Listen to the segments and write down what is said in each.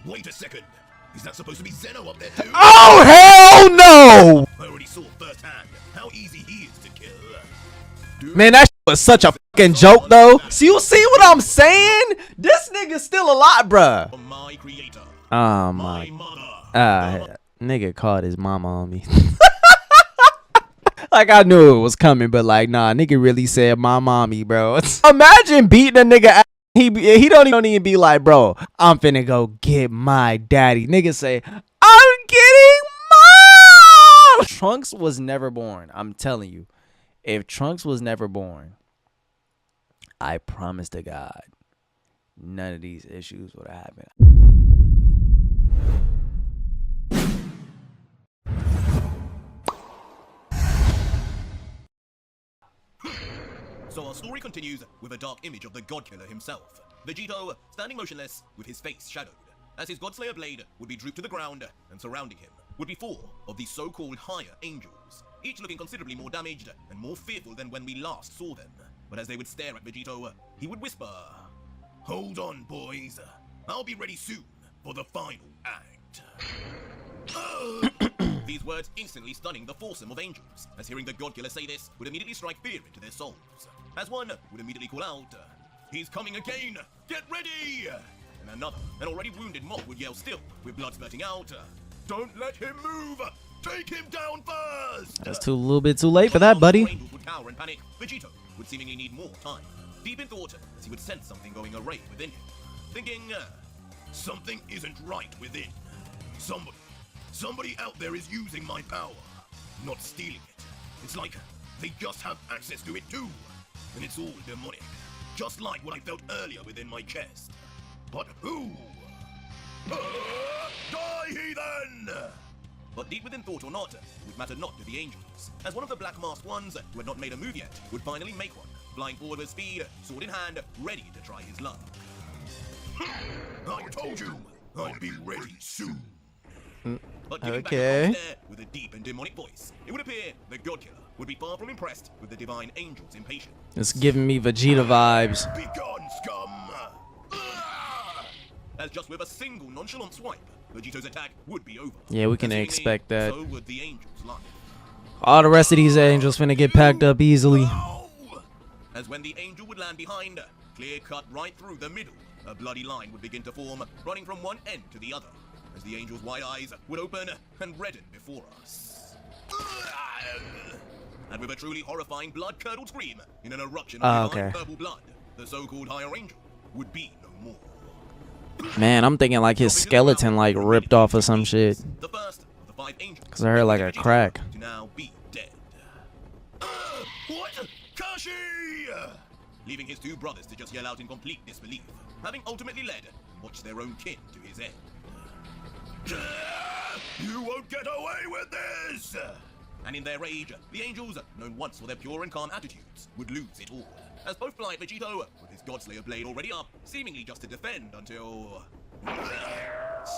Wait a second. Is that supposed to be Zeno up there too? Oh, hell no! I already saw firsthand how easy he is to kill. Man, that was such a fucking joke, though. So you see what I'm saying? This nigga's still alive, bruh. My creator. Oh, My my. mother. Nigga called his mama on me. Like, I knew it was coming, but like, nah, nigga really said my mommy, bro. Imagine beating a nigga ass. He don't even be like, bro, I'm finna go get my daddy. Nigga say, I'm getting mom. Trunks was never born. I'm telling you. If Trunks was never born, I promise to God, none of these issues would have happened. So our story continues with a dark image of the God Killer himself, Vegito standing motionless with his face shadowed, as his Godslayer blade would be drooped to the ground, and surrounding him would be 4 of the so-called higher angels, each looking considerably more damaged and more fearful than when we last saw them. But as they would stare at Vegito, he would whisper, "Hold on, boys. I'll be ready soon for the final act." These words instantly stunning the foursome of angels, as hearing the God Killer say this would immediately strike fear into their souls. As one would immediately call out, "He's coming again! Get ready!" And another, an already wounded mob, would yell still, with blood spurting out, "Don't let him move! Take him down first!" That's a little bit too late for that, buddy. Angels would cower and panic. Vegito would seemingly need more time, deep in thought, as he would sense something going array within him, thinking, something isn't right within. Somebody out there is using my power, not stealing it. It's like they just have access to it too, and it's all demonic, just like what I felt earlier within my chest. But who? Die, heathen! But deep within thought or not, it would matter not to the angels, as one of the black masked ones who had not made a move yet would finally make one, flying forward with speed, sword in hand, ready to try his luck. I told you, I'd be ready soon. But giving back a stare with a deep and demonic voice, it would appear the God Killer would be far from impressed with the divine angel's impatience. It's giving me Vegeta vibes. Be gone, scum! As just with a single nonchalant swipe, Vegito's attack would be over. Yeah, we can expect that. So would the angel's life. All the rest of these angels finna get packed up easily. As when the angel would land behind, clear cut right through the middle, a bloody line would begin to form, running from one end to the other, as the angel's wide eyes would open and redden before us. And with a truly horrifying blood-curdled scream, in an eruption of divine purple blood, the so-called higher angel would be no more. Man, I'm thinking like his skeleton like ripped off or some shit. The first of the 5 angels, cause I heard like a crack. To now be dead. What? Kashi! Leaving his 2 brothers to just yell out in complete disbelief, having ultimately led and watched their own kin to his end. You won't get away with this! And in their rage, the angels, known once for their pure and calm attitudes, would lose it all, as both fly Vegito, with his Godslayer blade already up, seemingly just to defend until...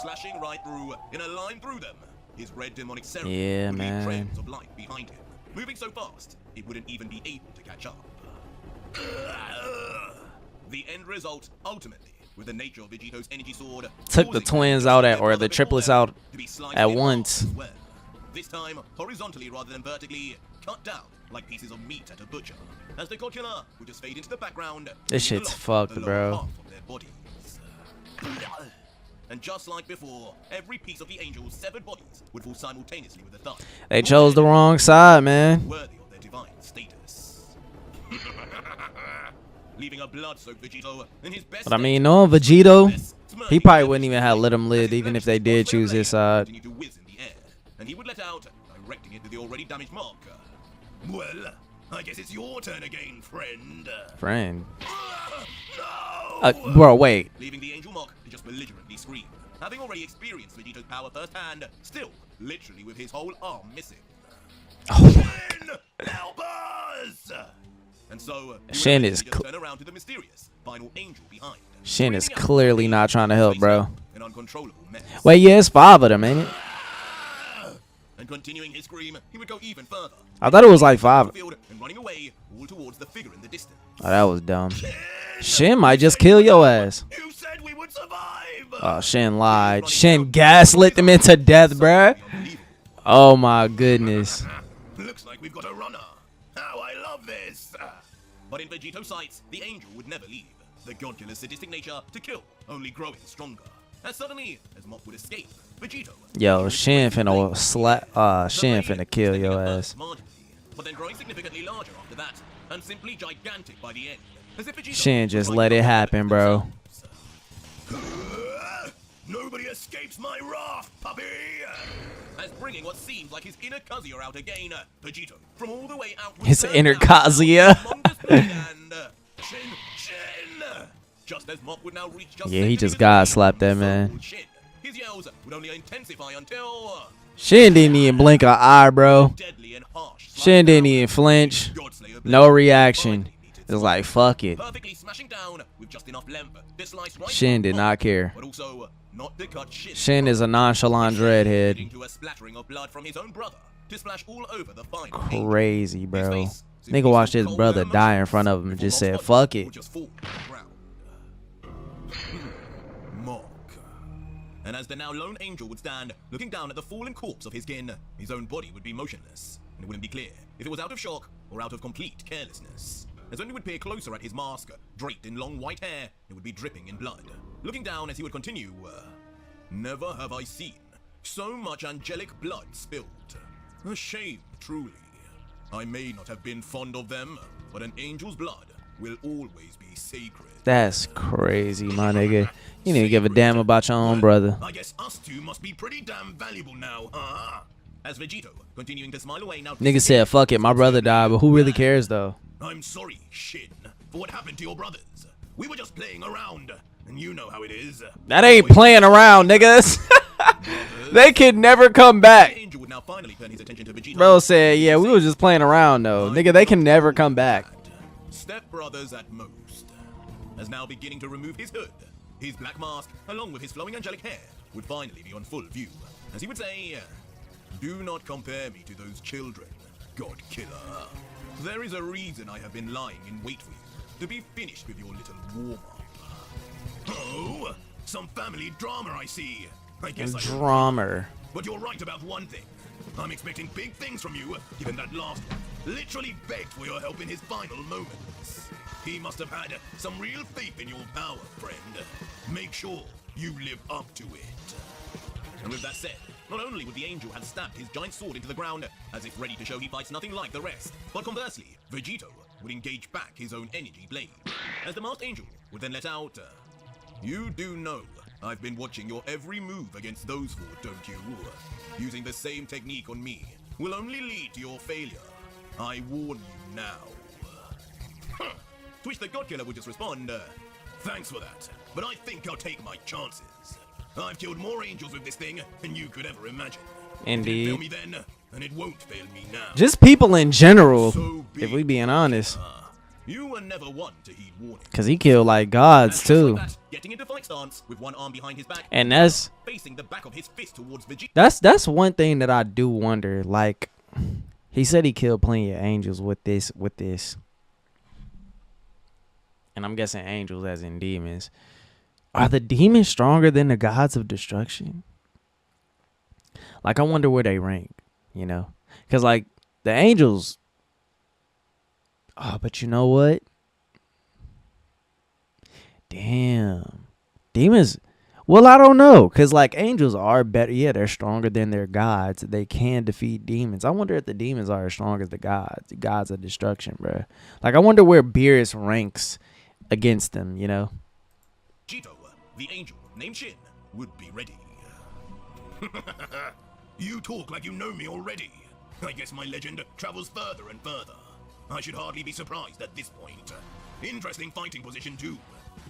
slashing right through, in a line through them, his red demonic serum would leave trails of light behind him, moving so fast, it wouldn't even be able to catch up. The end result, ultimately, with the nature of Vegito's energy sword, took the twins out or the triplets out at once. Well. This time, horizontally rather than vertically, cut down like pieces of meat at a butcher, as the God Killer would just fade into the background. This shit's fucked, bro. And just like before, every piece of the angel's severed bodies would fall simultaneously with a thud. They chose the wrong side, man. Worthy of their divine status. Leaving a blood-soaked Vegito in his best. But I mean, no, Vegito, he probably wouldn't even have let him live, even if they did choose his side. And he would let out, directing it to the already damaged mark. Well, I guess it's your turn again, friend. Friend? No! Bro, wait. Leaving the angel mark to just belligerently scream, having already experienced Vegito's power firsthand, still, literally with his whole arm missing. Shin, help us! And so, Shin is turn around to the mysterious final angel behind. Shin is clearly not trying to help, bro. An uncontrollable mess. Wait, yeah, it's 5 of them, ain't it? And continuing his scream, he would go even further. I thought it was like 5. And running away, all towards the figure in the distance. Oh, that was dumb. Shin might just kill your ass. You said we would won't survive. Oh, Shin lied. Shin gaslit them into death, bruh. Oh my goodness. Looks like we've got a runner. How I love this. But in Vegito's sights, the angel would never leave. The god-killer's sadistic nature to kill, only growing stronger. As suddenly as Mop would escape, Vegito. Yo, Shin finna Shin finna kill your ass. But then growing significantly larger after that, and simply gigantic by the end. As if Vegito Shin just let it happen, bro. Nobody escapes my wrath, puppy! As bringing what seems like his inner Kazuya out again, Vegito, from all the way out... His inner Kazuya. Just as Mop would now reach Yeah, he just god slapped that man. His yells would only intensify until... Shin didn't even blink an eye, bro. Shin didn't even flinch. No reaction. It was like, fuck it. Shin did not care. Shin is a nonchalant redhead. Crazy, bro. Nigga watched his brother die in front of him and just said, fuck it. And as the now lone angel would stand, looking down at the fallen corpse of his kin, his own body would be motionless, and it wouldn't be clear if it was out of shock or out of complete carelessness. As when he would peer closer at his mask, draped in long white hair, it would be dripping in blood. Looking down as he would continue, never have I seen so much angelic blood spilled. A shame, truly. I may not have been fond of them, but an angel's blood will always be sacred. That's crazy, my nigga. You need to give a damn about your own brother. I guess us two must be pretty damn valuable now, huh? As Vegito, continuing to smile away now. Nigga said, fuck it, my brother died, but who really cares, though? I'm sorry, Shin, for what happened to your brothers. We were just playing around, and you know how it is. That ain't playing around, niggas. They could never come back. Bro said, yeah, we was just playing around, though. Nigga, they can never come back. Step brothers at most. As now beginning to remove his hood, his black mask, along with his flowing angelic hair, would finally be on full view. As he would say, do not compare me to those children, God Killer. There is a reason I have been lying in wait for you, to be finished with your little warm-up. Oh, some family drama I see. I guess Drama. But you're right about one thing. I'm expecting big things from you, given that last one literally begged for your help in his final moments. He must have had some real faith in your power, friend. Make sure you live up to it. And with that said, not only would the angel have stabbed his giant sword into the ground, as if ready to show he fights nothing like the rest, but conversely, Vegito would engage back his own energy blade. As the masked angel would then let out, you do know I've been watching your every move against those four, don't you? Using the same technique on me will only lead to your failure. I warn you now. To which the God Killer would just respond, thanks for that, but I think I'll take my chances. I've killed more angels with this thing than you could ever imagine. Indeed. It didn't fail me then, and it won't fail me now. Just people in general, if we being honest. You were never one to heed warning. Cause he killed like gods too. Getting into fight stance with one arm behind his back, and that's facing the back of his fist towards Vegeta. That's one thing that I do wonder. Like, he said he killed plenty of angels with this. And I'm guessing angels as in demons. Are the demons stronger than the gods of destruction? Like, I wonder where they rank, you know? Because, like, the angels... Oh, but you know what? Damn. Demons... Well, I don't know. Because, like, angels are better. Yeah, they're stronger than their gods. They can defeat demons. I wonder if the demons are as strong as the gods of destruction, bro. Like, I wonder where Beerus ranks against them, you know? Vegito, the angel named Shin, would be ready. You talk like you know me already. I guess my legend travels further and further. I should hardly be surprised at this point. Interesting fighting position too.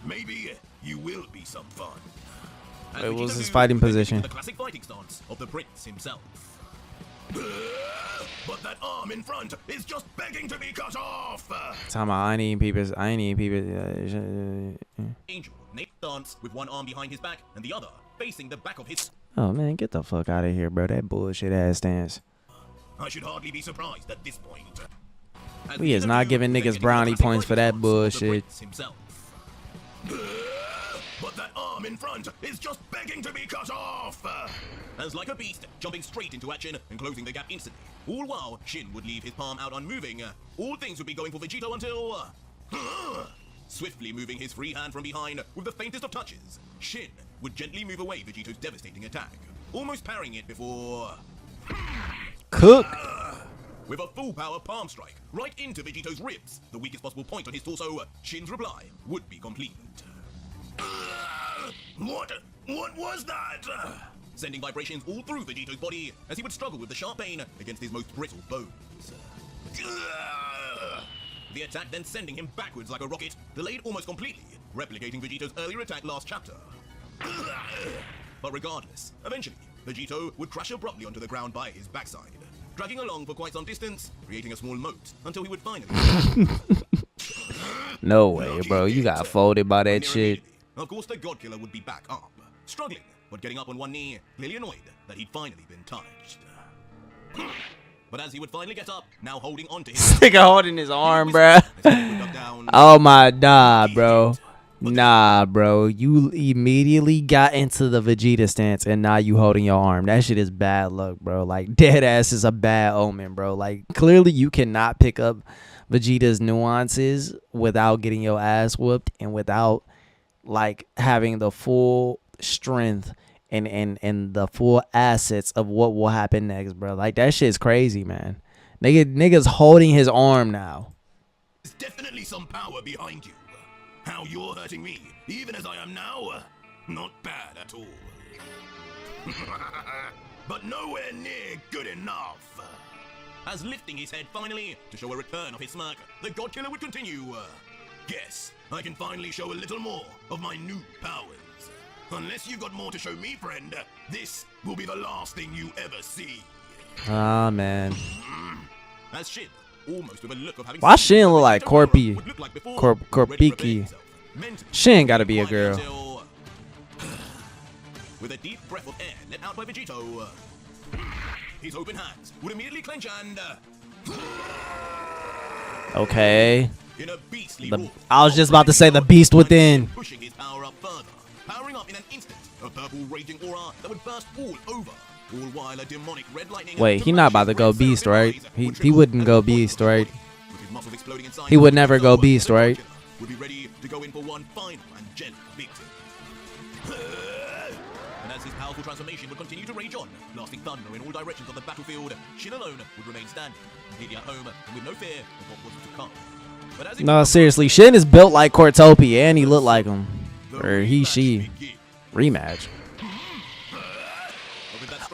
Maybe you will be some fun. It was his fighting position. The classic fighting stance of the prince himself. But that arm in front is just begging to be cut off. Talking about I ain't even people. Angel named stance with one arm behind his back and the other facing the back of his. Oh man, get the fuck out of here, bro. That bullshit ass stance. I should hardly be surprised at this point. We is not giving niggas brownie points for that bullshit. But but that arm in front is just begging to be cut off. As like a beast, jumping straight into action and closing the gap instantly. All while, Shin would leave his palm out unmoving. All things would be going for Vegito until... Swiftly moving his free hand from behind with the faintest of touches, Shin would gently move away Vegito's devastating attack, almost parrying it before... Cook. With a full power palm strike right into Vegito's ribs, the weakest possible point on his torso, Shin's reply would be complete. What was that? Sending vibrations all through Vegito's body as he would struggle with the sharp pain against his most brittle bones. The attack then sending him backwards like a rocket, delayed almost completely, replicating Vegito's earlier attack last chapter. But regardless, eventually, Vegito would crash abruptly onto the ground by his backside, dragging along for quite some distance, creating a small moat, until he would finally... No way, bro. You got folded by that shit. Of course, the God Killer would be back up, struggling, but getting up on one knee, clearly annoyed that he'd finally been touched. But as he would finally get up, now holding onto his... Nigga holding his arm, bro. Oh my god, bro. Nah, bro. You immediately got into the Vegeta stance and now you holding your arm. That shit is bad luck, bro. Like, dead ass is a bad omen, bro. Like, clearly you cannot pick up Vegeta's nuances without getting your ass whooped and without, like, having the full strength and the full assets of what will happen next, bro. Like, that shit's crazy, man. Nigga's holding his arm now. There's definitely some power behind you. How you're hurting me, even as I am now, not bad at all. But nowhere near good enough. As lifting his head finally to show a return of his smirk, the God Killer would continue. Guess I can finally show a little more of my new powers. Unless you've got more to show me, friend, this will be the last thing you ever see. Ah, man. As Shin, almost with a look of having... Why Shin look like Corpy? Corpiki. Shin gotta be a girl. With a deep breath of air let out by Vegito, his open hands would immediately clench and... Okay. In a beastly I was just about to say the beast within. Pushing his power up further, powering up in an instant, a purple raging aura that would burst all over. All while a demonic red lightning... Wait, he not about to go beast, right? He wouldn't go beast, right? He would never go beast, right? Would be ready to go in for one final and gentle victory. And as his powerful transformation would continue to rage on, blasting thunder in all directions of the battlefield, Shin alone would remain standing, completely at home and with no fear of what was to come. But as No, seriously, Shin is built like Cortopia and he looked like him. Or he, she. Rematch.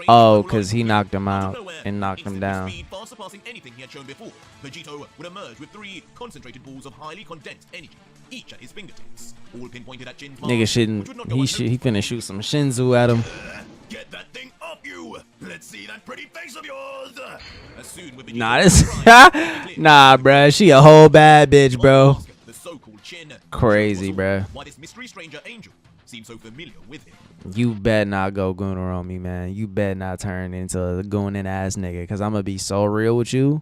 Oh, because he knocked him out and knocked him down. Far surpassing anything he had shown before, Vegito would emerge with 3 concentrated balls of highly condensed energy, each at his fingertips, all pinpointed at Shin's Nigga shouldn't. He finna shoot some Shinzu at him. Get that thing up, you! Let's see that pretty face of yours! As soon with Nah, this. Nah, bruh. She a whole bad bitch, bro. Crazy, bruh. Why this mystery stranger angel seems so familiar with him. You better not go gooner on me, man. You better not turn into a gooning ass nigga, because I'm going to be so real with you.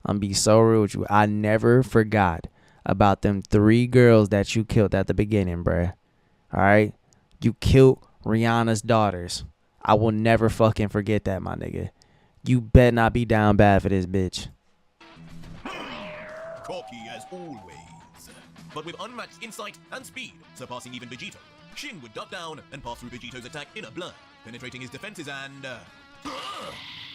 I'm going to be so real with you. I never forgot about them 3 girls that you killed at the beginning, bruh. All right? You killed Rihanna's daughters. I will never fucking forget that, my nigga. You better not be down bad for this bitch. Cocky as always. But with unmatched insight and speed, surpassing even Vegito, Shin would duck down and pass through Vegito's attack in a blur, penetrating his defenses and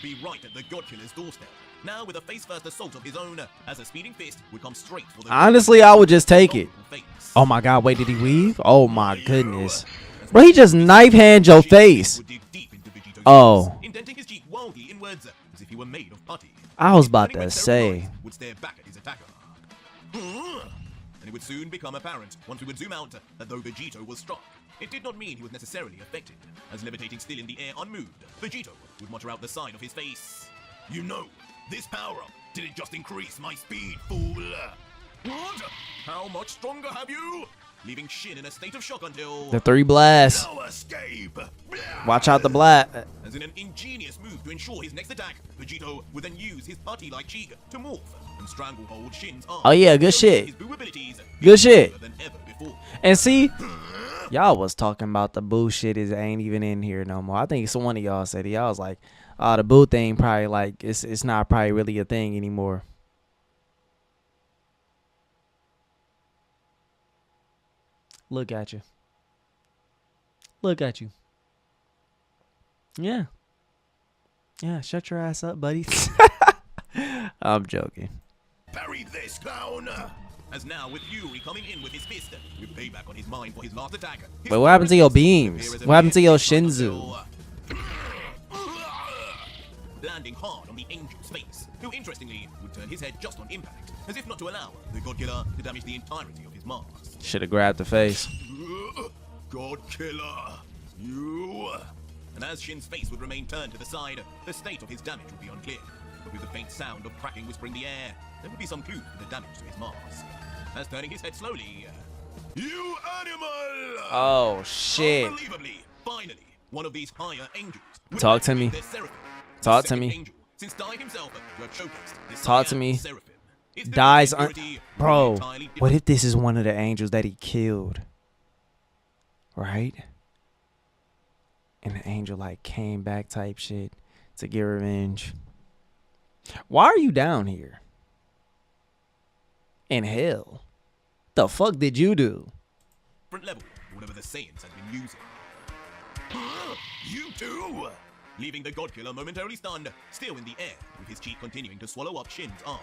be right at the God Killer's doorstep. Now with a face-first assault of his own, as a speeding fist would come straight for the... Honestly, I would just take it. Oh my god, wait, did he weave? Oh my goodness. Bro, he just knife hand your face. Oh. Indenting his cheek wildly inwards, as if he were made of putty. I was about to say. Would stare back at his attacker. And it would soon become apparent, once we would zoom out, that though Vegito was struck, it did not mean he was necessarily affected, as levitating still in the air unmoved, Vegito would mutter out the side of his face. You know, this power-up didn't just increase my speed, fool. What? How much stronger have you? Leaving Shin in a state of shock until... The 3 blasts. No escape. Watch out the blast. As in an ingenious move to ensure his next attack, Vegito would then use his putty-like cheek to morph and stranglehold Shin's arm. Oh yeah, good shit. Good shit. fall. And see, y'all was talking about the boo shit is ain't even in here no more. I think it's one of y'all said it. Y'all was like, the boo thing probably like it's not probably really a thing anymore. Look at you. Look at you. Yeah. Yeah, shut your ass up, buddy. I'm joking. Parry this, clown! As now, with Fury coming in with his fist, with payback on his mind for his last attack. But what happened to your beams? What happened to your Shinzu? Landing hard on the Angel's face, who interestingly would turn his head just on impact, as if not to allow the God Killer to damage the entirety of his mask. Should have grabbed the face. God Killer, you! And as Shin's face would remain turned to the side, the state of his damage would be unclear. But with the faint sound of cracking whispering the air, there would be some clue to the damage to his mask. As turning his head slowly, you animal! Oh shit! Unbelievably, finally, one of these higher angels. Talk to me. Talk to me. Angel, since Dai himself to have showcased this Talk to me. Seraphim. Dai's bro. What if this is one of the angels that he killed? Right? And the angel like came back type shit to get revenge. Why are you down here? In hell. The fuck did you do? Different level, whatever the Saiyans had been using. You too! Leaving the God Killer momentarily stunned, still in the air, with his cheek continuing to swallow up Shin's arm.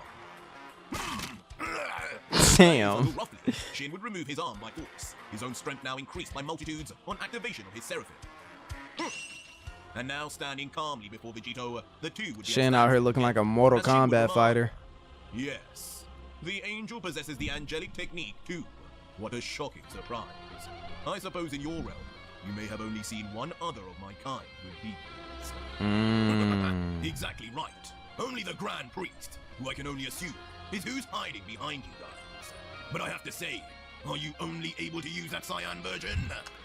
Damn. Roughly, Shin would remove his arm by force, his own strength now increased by multitudes on activation of his Seraphim. And now standing calmly before Vegito, the two would be Shin out here looking like a Mortal Kombat fighter. Yes, the angel possesses the angelic technique too. What a shocking surprise. I suppose in your realm, you may have only seen one other of my kind with these. Exactly right. Only the Grand Priest, who I can only assume is who's hiding behind you guys. But I have to say, are you only able to use that Cyan version?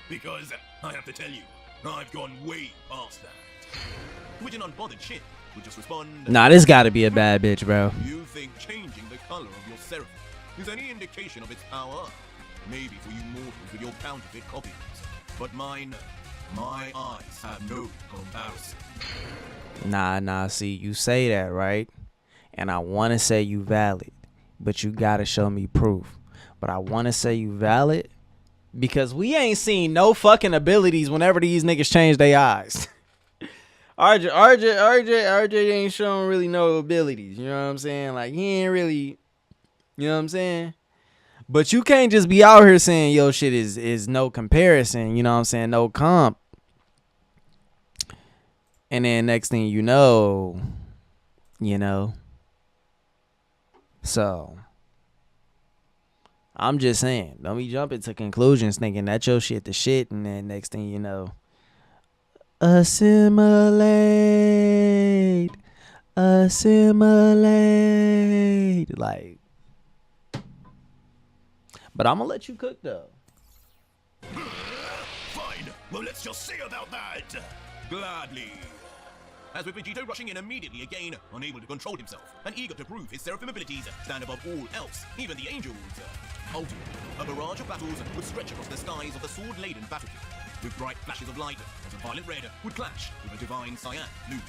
Because I have to tell you, I've gone way past that. Which an unbothered Shin would just respond. Nah, this gotta be a bad bitch, bro. You think changing the color of your Seraphim is any indication of its power? Maybe for you mortals with your counterfeit copies. But mine, my eyes have no comparison. Nah, see, you say that, right? And I want to say you valid, but you gotta show me proof. But I want to say you valid because we ain't seen no fucking abilities whenever these niggas change their eyes. RJ ain't showing really no abilities. You know what I'm saying? Like, he ain't really, you know what I'm saying? But you can't just be out here saying, yo, shit is no comparison. You know what I'm saying? No comp. And then next thing you know. So, I'm just saying, don't be jumping to conclusions thinking that your shit the shit, and then next thing you know, assimilate, like. But I'm gonna let you cook though. Fine, well let's just see about that. Gladly. As with Vegito rushing in immediately again, unable to control himself, and eager to prove his Seraphim abilities stand above all else, even the angels. Ultimately, a barrage of battles would stretch across the skies of the sword-laden battlefield, with bright flashes of light as a violent red would clash with a divine cyan blue.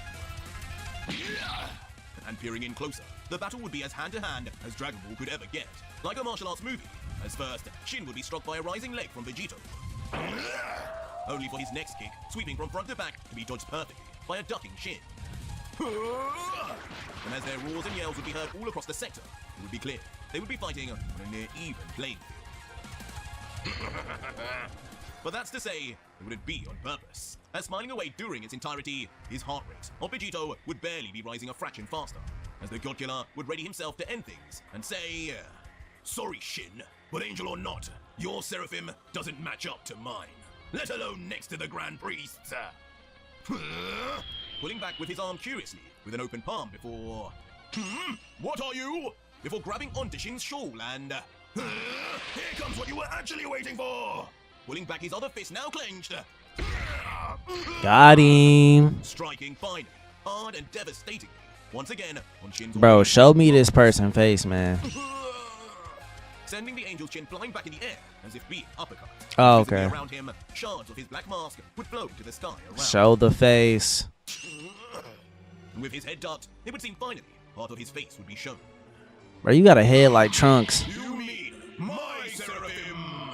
And peering in closer, the battle would be as hand-to-hand as Dragon Ball could ever get. Like a martial arts movie, as first, Shin would be struck by a rising leg from Vegito, only for his next kick, sweeping from front to back, to be dodged perfectly by a ducking Shin. And as their roars and yells would be heard all across the sector, it would be clear they would be fighting on a near even playing field. But that's to say, it wouldn't be on purpose. As smiling away during its entirety, his heart rate of Vegito would barely be rising a fraction faster, as the God Killer would ready himself to end things and say, sorry Shin, but angel or not, your Seraphim doesn't match up to mine, let alone next to the Grand Priest's. Pulling back with his arm curiously, with an open palm before... What are you? Before grabbing onto Shin's shawl and... Here comes what you were actually waiting for! Pulling back his other fist now clenched. Got him. Striking finally, hard and devastatingly, once again on Shin's... Bro, show me this person face, man. sending the angel's chin flying back in the air as if being uppercut. Oh, Visibly okay. around him, shards of his black mask would float into the sky around. Show the face. And with his head ducked, it would seem finally part of his face would be shown. Bro, you got a head like Trunks. You mean my Seraphim?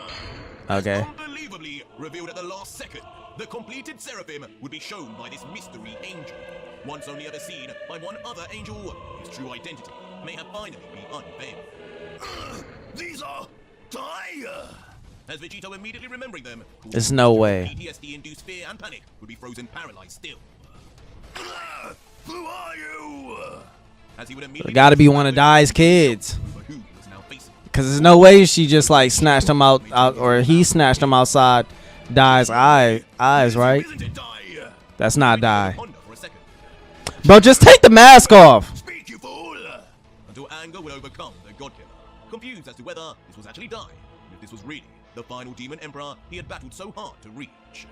Okay. Unbelievably revealed at the last second, the completed Seraphim would be shown by this mystery angel. Once only ever seen by one other angel, his true identity may have finally been unveiled. These are Dire! As Vegito immediately remembering them, There's no way. PTSD-induced fear and panic would be frozen paralyzed still. Who are you? As he would immediately Gotta be one of Dai's kids. over who he was now facing. Cause there's no way she just like snatched him out or he snatched him outside Dai's eyes, right? Isn't it Dire? That's not Vegito Dai. would ponder for a second. Bro, just take the mask off. Speak, you fool! Until anger would overcome the God Killer, confused as to whether this was actually Dai, and if this was really the final demon emperor he had battled so hard to reach.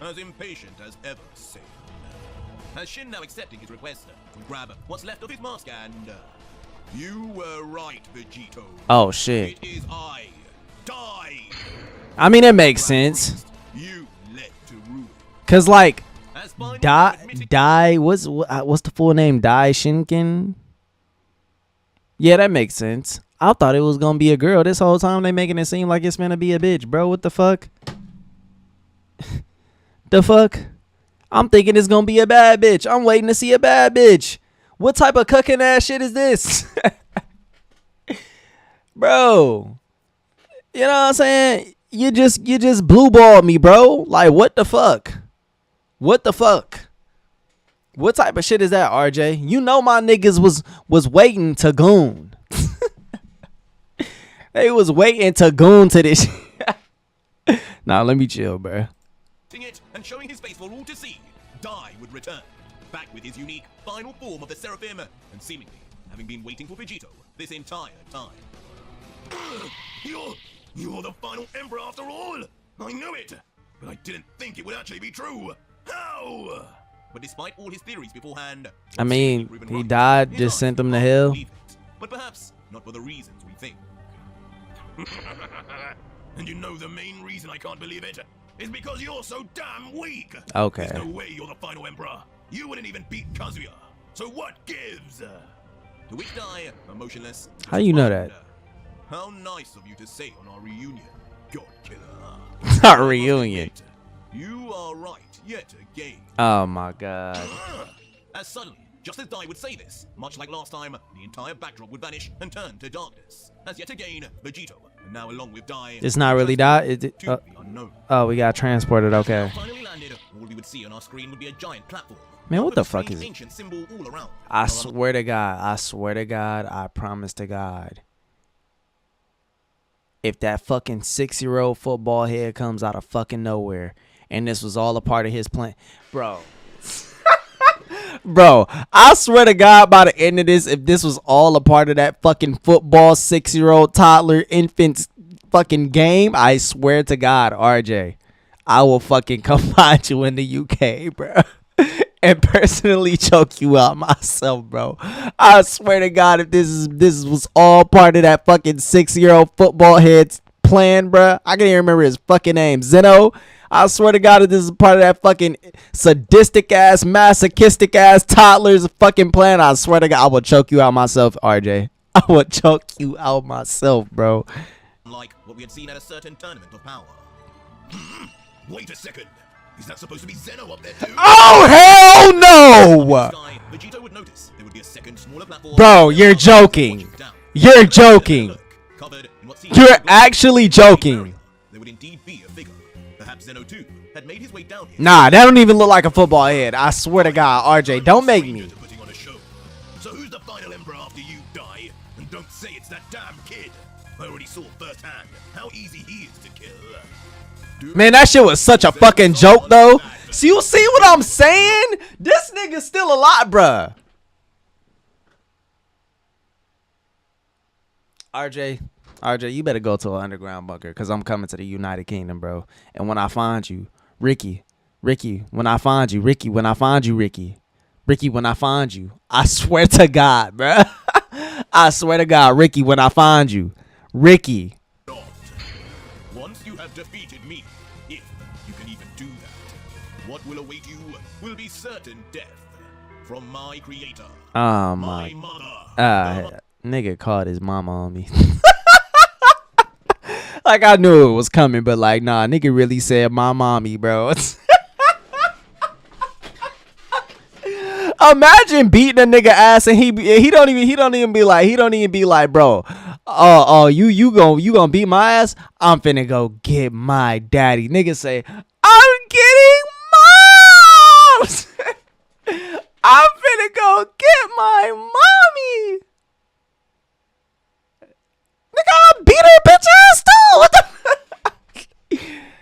As impatient as ever, Satan. As Shin now accepting his request to grab what's left of his mask and... you were right, Vegito. Oh shit. It is I, Dai. I mean, it makes sense. You led to ruin. Cause like As finally admitting- Dai what's the full name? Dai Shinken? Yeah, that makes sense. I thought it was gonna be a girl this whole time. They making it seem like it's gonna be a bitch, bro. What the fuck? The fuck? I'm thinking it's gonna be a bad bitch. I'm waiting to see a bad bitch. What type of cucking ass shit is this? Bro. You know what I'm saying? You just blue balled me, bro. Like what the fuck? What the fuck? What type of shit is that, RJ? You know my niggas was waiting to goon. They was waiting to goon to this shit. Nah, let me chill, bro. it and showing his face for all to see, Dai would return, back with his unique final form of the Seraphim, and seemingly having been waiting for Vegito this entire time. You're the final emperor after all! I knew it! But I didn't think it would actually be true! How? But despite all his theories beforehand, I mean, proven he right, died, his just eyes sent him to can't hell. believe it. But perhaps not for the reasons we think. And you know the main reason I can't believe it is because you're so damn weak. Okay. There's no way you're the final emperor. You wouldn't even beat Kazuya. So what gives? To which Dai, emotionless. How you know that? How nice of you to say on our reunion, God Killer. Our reunion. You are right, yet again. Oh my god. As suddenly, just as Dai would say this, much like last time, the entire backdrop would vanish and turn to darkness. As yet again, Vegito, and now along with Dai, It's not really Dai. Is it, to the unknown. oh, we got transported. Okay. Finally landed, all we would see on our screen would be a giant platform. Man, what with the a fuck strange is it? ancient symbol all around. I swear to God. I swear to God. I promise to God. If that fucking 6-year-old football head comes out of fucking nowhere and this was all a part of his plan, bro. Bro, I swear to God, by the end of this, if this was all a part of that fucking football 6-year-old toddler infant fucking game, I swear to God, RJ, I will fucking come find you in the UK, bro, and personally choke you out myself, bro. I swear to God, if this was all part of that fucking 6-year-old football head's plan, bro, I can't even remember his fucking name, Zeno. I swear to God, if this is part of that fucking sadistic ass, masochistic ass toddler's fucking plan, I swear to God, I will choke you out myself, RJ. I will choke you out myself, bro. Like what we had seen at a certain tournament of power. Wait a second. Is that supposed to be Zeno up there too? Oh, hell no! Sky, Vegito would notice there would be a second smaller platform. Bro, you're joking. You're joking. Covered in what seemed You're like a actually joking. There would indeed be a figure. Perhaps Zeno too had made his way down here. Nah, that don't even look like a football head. I swear to God, RJ, don't make me. Putting on a show. So who's the final emperor after you die? And don't say it's that damn kid. I already saw firsthand how easy he is to kill. Man, that shit was such a fucking joke, though. So you see what I'm saying? This nigga's still alive, bruh. RJ, you better go to an underground bunker, because I'm coming to the United Kingdom, bro. And when I find you, Ricky, when I find you, when I find you, I swear to God, bruh. I swear to God, Ricky, when I find you, Ricky. not. Once you have defeated me, if you can even do that, what will await you will be certain death from my creator, Oh my my. mother. Nigga called his mama on me. Like I knew it was coming, but like nah, nigga really said my mommy, bro. Imagine beating a nigga ass and he don't even be like, bro, you gonna beat my ass? I'm finna go get my daddy. Nigga say, I'm getting moms. I'm finna go get my mommy. Nigga, I beat her bitch ass too. What the?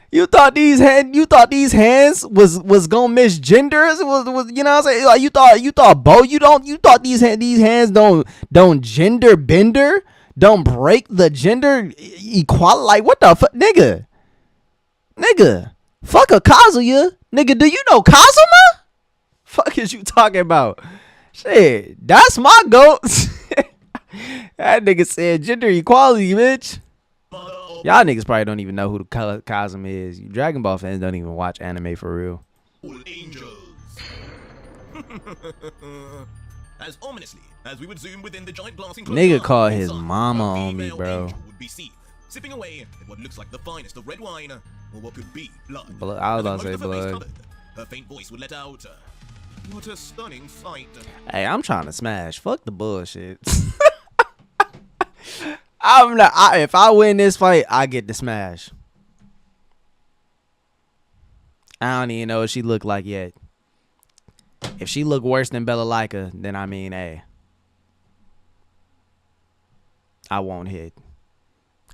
You thought these hands was gonna misgender? Was you know what I'm saying? Like you thought you thought these hands don't gender bender, don't break the gender equality. Like what the fuck, nigga? Fuck a Kazuya, nigga. Do you know Kazuma? Fuck is you talking about? Shit, that's my goat. That nigga said gender equality, bitch. Y'all niggas probably don't even know who the Kazuma is. You Dragon Ball fans don't even watch anime for real. Angels. As ominously as we would zoom within the giant glass enclosure, Nigga called his inside, mama a on me, female bro. angel would be seen, sipping away at what looks like the finest of red wine, or what could be blood. I was about As to say most of her face blood. covered, her faint voice would let out, what a stunning sight. Hey, I'm trying to smash. Fuck the bullshit. I'm not. If I win this fight, I get the smash. I don't even know what she look like yet. If she look worse than Bella Lyka, then I mean, hey, I won't hit.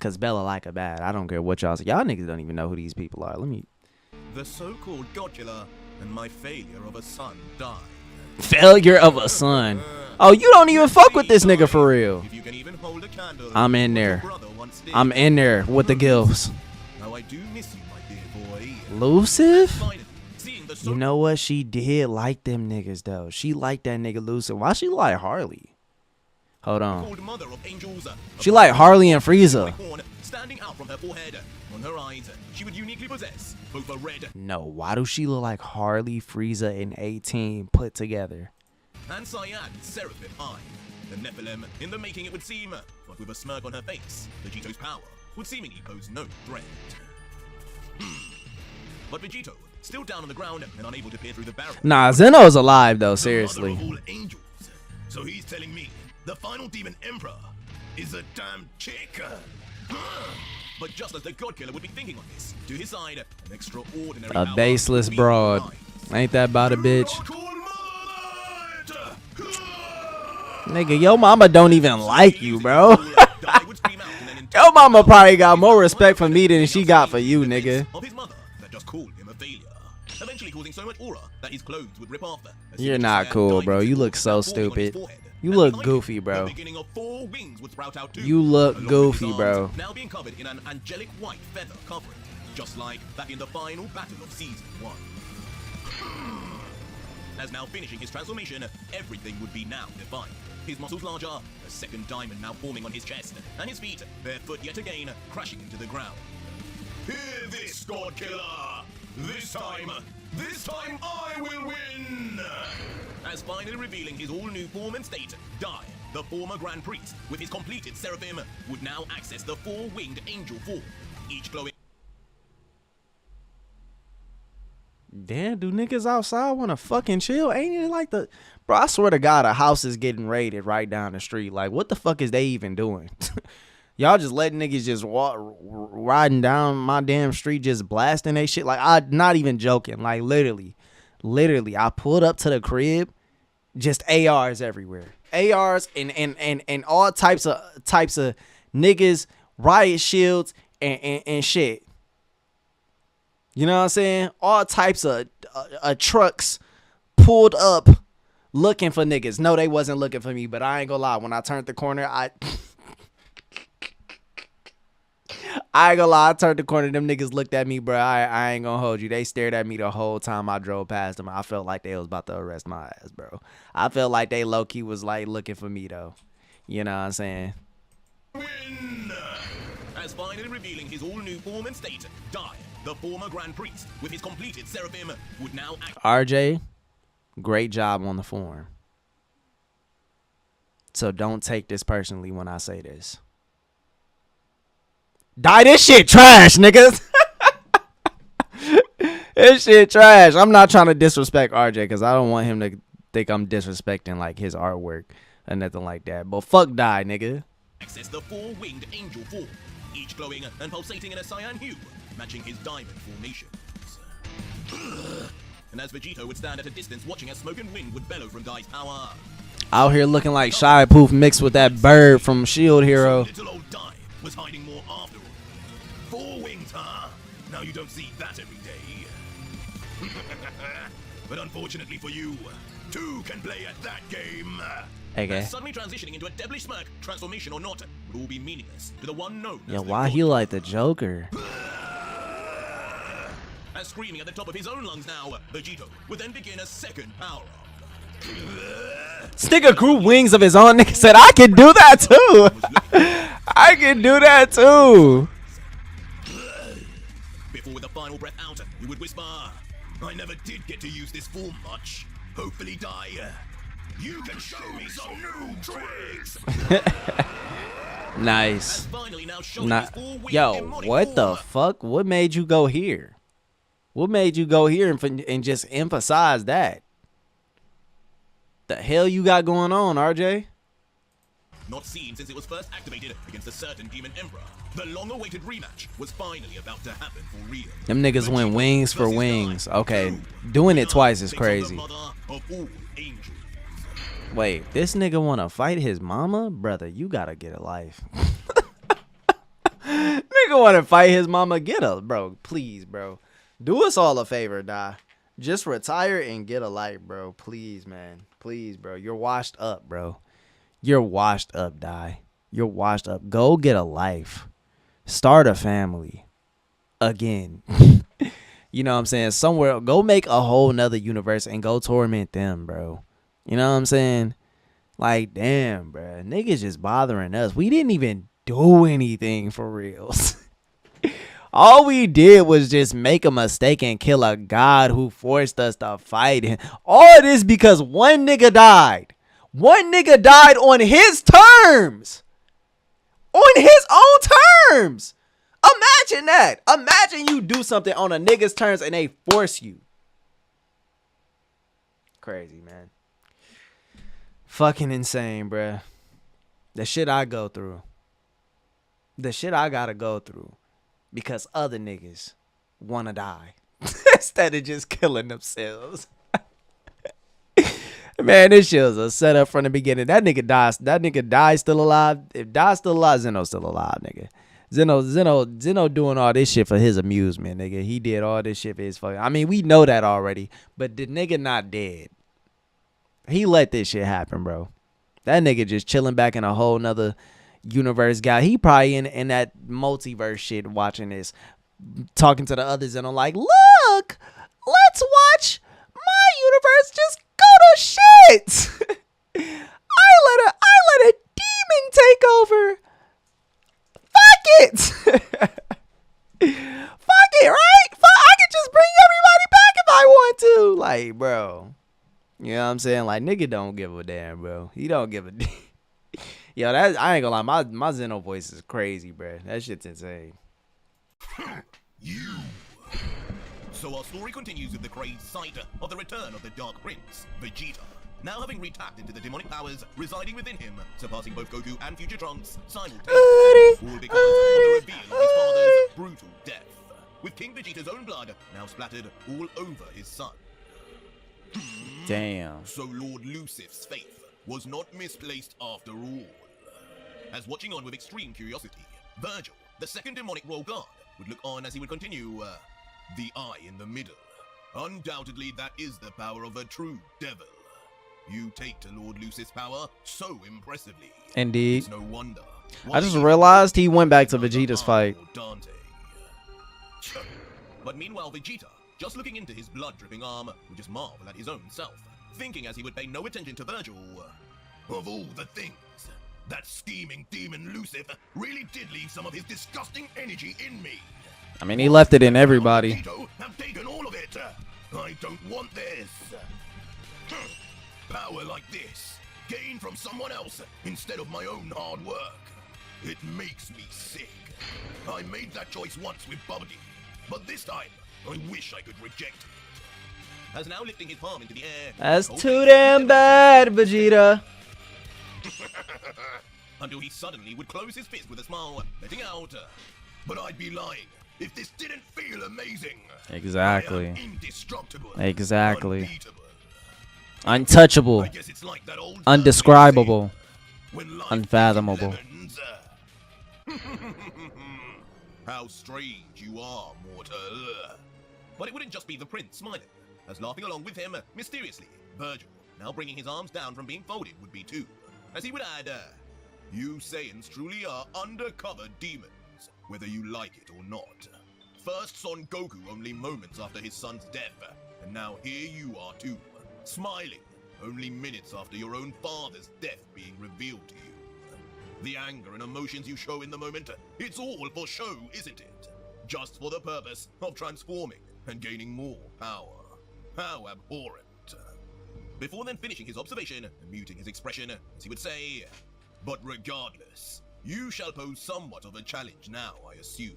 Cause Bella Lyka bad. I don't care what y'all say. Y'all niggas don't even know who these people are. Let me. The so-called God killer and my failure of a son died. Failure of a son. Oh, you don't even fuck with this nigga for real. If you can even hold a candle, I'm in what your there. brother once did. I'm in there with the gilfs. Now I do miss you, my dear boy. Luciv? Finally, seeing the You know what? She did like them niggas though. She liked that nigga Luciv. Why she like Harley? Hold on. so-called mother of angels, She like Harley and Frieza. horn standing out from her forehead. On her eyes, she would uniquely possess both a red No, why do she look like Harley, Frieza, and 18 put together? and cyan seraphim eye. The Nephilim, in the making it would seem, but with a smirk on her face, Vegito's power would seemingly pose no threat. But Vegito, still down on the ground and unable to peer through the barrier. Nah, Zeno's alive though, The seriously. mother of all angels. So he's telling me the final demon emperor is a damn chick. But just as the God Killer would be thinking on this, to his side, an extraordinary A power baseless would be broad. realized. Ain't that about a bitch? Nigga, Nigga, your mama don't even like you, bro. Your mama probably got more respect for me than she got for you, nigga. Of his mother that just called him a failure, eventually causing so much aura that his clothes would rip off. You're not cool, bro. You look so stupid. You look goofy, bro. You look goofy, bro. Now being covered in an angelic white feather covering, just like back in the final battle of season 1. As now finishing his transformation, everything would be now defined. His muscles larger, a second diamond now forming on his chest, and his feet, barefoot yet again, crashing into the ground. Hear this, God Killer! This time I will win! As finally revealing his all-new form and state, Dai, the former Grand Priest, with his completed Seraphim, would now access the four-winged angel form, each glowing. Damn, do niggas outside want to fucking chill? Ain't it like the... Bro, I swear to God, a house is getting raided right down the street. Like, what the fuck is they even doing? Y'all just letting niggas just walk, riding down my damn street, just blasting they shit. Like, I'm not even joking. Like, literally, I pulled up to the crib, just ARs everywhere. ARs and all types of niggas, riot shields, and shit. You know what I'm saying? All types of trucks pulled up looking for niggas. No, they wasn't looking for me, but I ain't gonna lie. When I turned the corner, I ain't gonna lie. I turned the corner. Them niggas looked at me, bro. I ain't gonna hold you. They stared at me the whole time I drove past them. I felt like they was about to arrest my ass, bro. I felt like they low-key was like looking for me, though. You know what I'm saying? Win! As finally revealing his all-new form and state, Dai, the former Grand Priest, with his completed Seraphim, would now act. RJ, great job on the form. So don't take this personally when I say this. Dai, this shit trash, niggas. This shit trash. I'm not trying to disrespect RJ because I don't want him to think I'm disrespecting like his artwork or nothing like that. But fuck Dai, nigga. Access the four-winged angel form, each glowing and pulsating in a cyan hue, matching his diamond formations. And as Vegito would stand at a distance watching as smoke and wind would bellow from Dai's power. Out here looking like Shy Poof mixed with that bird from Shield Hero. So little old Dai was hiding more after all. Four wings, huh? Now you don't see that every day. But unfortunately for you, two can play at that game. Okay. Suddenly transitioning into a devilish smirk, transformation or not, would all be meaningless to the one known as Yeah, the why God. he like the Joker? As screaming at the top of his own lungs now, Vegito would then begin a second power-up. This nigga grew wings of his own. Nigga said, I can do that too. I can do that too. Before with a final breath out, he would whisper, I never did get to use this form much. Hopefully, Dai, you can show me some new tricks. Nice. As finally now showing his all-winged Yo, demonic what the form. fuck? What made you go here? What made you go here and just emphasize that? The hell you got going on, RJ? Not seen since it was first activated against a certain demon emperor. The long-awaited rematch was finally about to happen for real. Them niggas went Vegito wings for versus wings. Dai. Okay, doing it twice is Takes on the crazy. mother of all angels. Wait, this nigga wanna fight his mama? Brother, you gotta get a life. Nigga wanna fight his mama? Get a, bro, please, bro. Do us all a favor, Dai. Just retire and get a life, bro. Please, man. Please, bro. You're washed up, bro. You're washed up, Dai. You're washed up. Go get a life. Start a family. Again. You know what I'm saying? Somewhere, go make a whole nother universe and go torment them, bro. You know what I'm saying? Like, damn, bro. Niggas just bothering us. We didn't even do anything for reals. All we did was just make a mistake and kill a god who forced us to fight him. All this because one nigga died. One nigga died on his terms. On his own terms. Imagine that. Imagine you do something on a nigga's terms and they force you. Crazy, man. Fucking insane, bruh. The shit I go through. The shit I gotta go through. Because other niggas wanna die. Instead of just killing themselves. Man, this shit was a setup from the beginning. That nigga dies still alive. If Dai's still alive, Zeno's still alive, nigga. Zeno doing all this shit for his amusement, nigga. He did all this shit for his fucking. I mean, we know that already. But the nigga not dead. He let this shit happen, bro. That nigga just chilling back in a whole nother universe guy. He probably in that multiverse shit watching this, talking to the others, and I'm like, look, let's watch my universe just go to shit. I let a demon take over. Fuck it. Fuck it, right? I can just bring everybody back if I want to. Like, bro. You know what I'm saying? Like, nigga don't give a damn, bro. He don't give a damn. Yo, that I ain't gonna lie, my Zeno voice is crazy, bro. That shit's insane. You. So our story continues with the crazed sight of the return of the Dark Prince, Vegeta. Now having re-tapped into the demonic powers residing within him, surpassing both Goku and future Trunks simultaneously, all because of the reveal of his father's brutal death, with King Vegeta's own blood now splattered all over his son. Damn. So Lord Lucifer's faith was not misplaced after all. As watching on with extreme curiosity, Virgil, the second demonic royal guard, would look on as he would continue, the eye in the middle. Undoubtedly that is the power of a true devil. You take to Lord Lucifer's power so impressively. Indeed. It's no wonder. I just realized he went back to Vegeta's fight. Dante. But meanwhile, Vegeta, just looking into his blood-dripping arm, would just marvel at his own self, thinking as he would pay no attention to Virgil. Of all the things, That scheming demon Lucifer really did leave some of his disgusting energy in me. I mean, he left it in everybody. Vegito have taken all of it. I don't want this. Power like this, gained from someone else instead of my own hard work. It makes me sick. I made that choice once with Bubble, but this time, I wish I could reject it. As now lifting his palm into the air. That's too damn bad, Vegeta. Until he suddenly would close his fist with a smile, letting out. But I'd be lying if this didn't feel amazing. Exactly. I am indestructible. Exactly. Unbeatable. Untouchable. I guess it's like that old Undescribable. when life Unfathomable. gives you lemons. How strange you are, mortal. But it wouldn't just be the prince smiling, as laughing along with him, mysteriously, Virgil, now bringing his arms down from being folded, would be too. As he would add, you Saiyans truly are undercover demons, whether you like it or not. First Son Goku only moments after his son's death, and now here you are too, smiling, only minutes after your own father's death being revealed to you. The anger and emotions you show in the moment, it's all for show, isn't it? Just for the purpose of transforming and gaining more power. How abhorrent. Before then finishing his observation and muting his expression, as he would say, but regardless, you shall pose somewhat of a challenge now, I assume.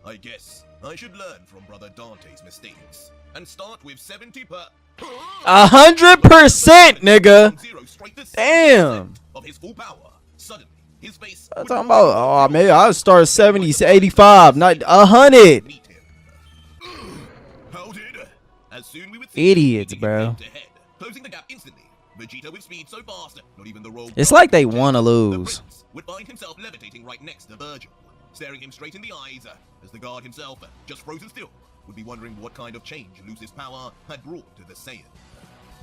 I guess I should learn from Brother Dante's mistakes and start with 70 per... 100%, nigga. Damn. Of his full power. Suddenly, his face... I'm talking about, oh, maybe I'll start 70, 85, not 100. Meet him. How did? As soon we would see Idiots, him bro. head to head, closing the gap instantly. Vegeta with speed so fast, not even the roll. It's like they want to The lose. prince would find himself levitating right next to Virgil, staring him straight in the eyes, as the guard himself, just frozen still, would be wondering what kind of change Lucy's power had brought to the Saiyan.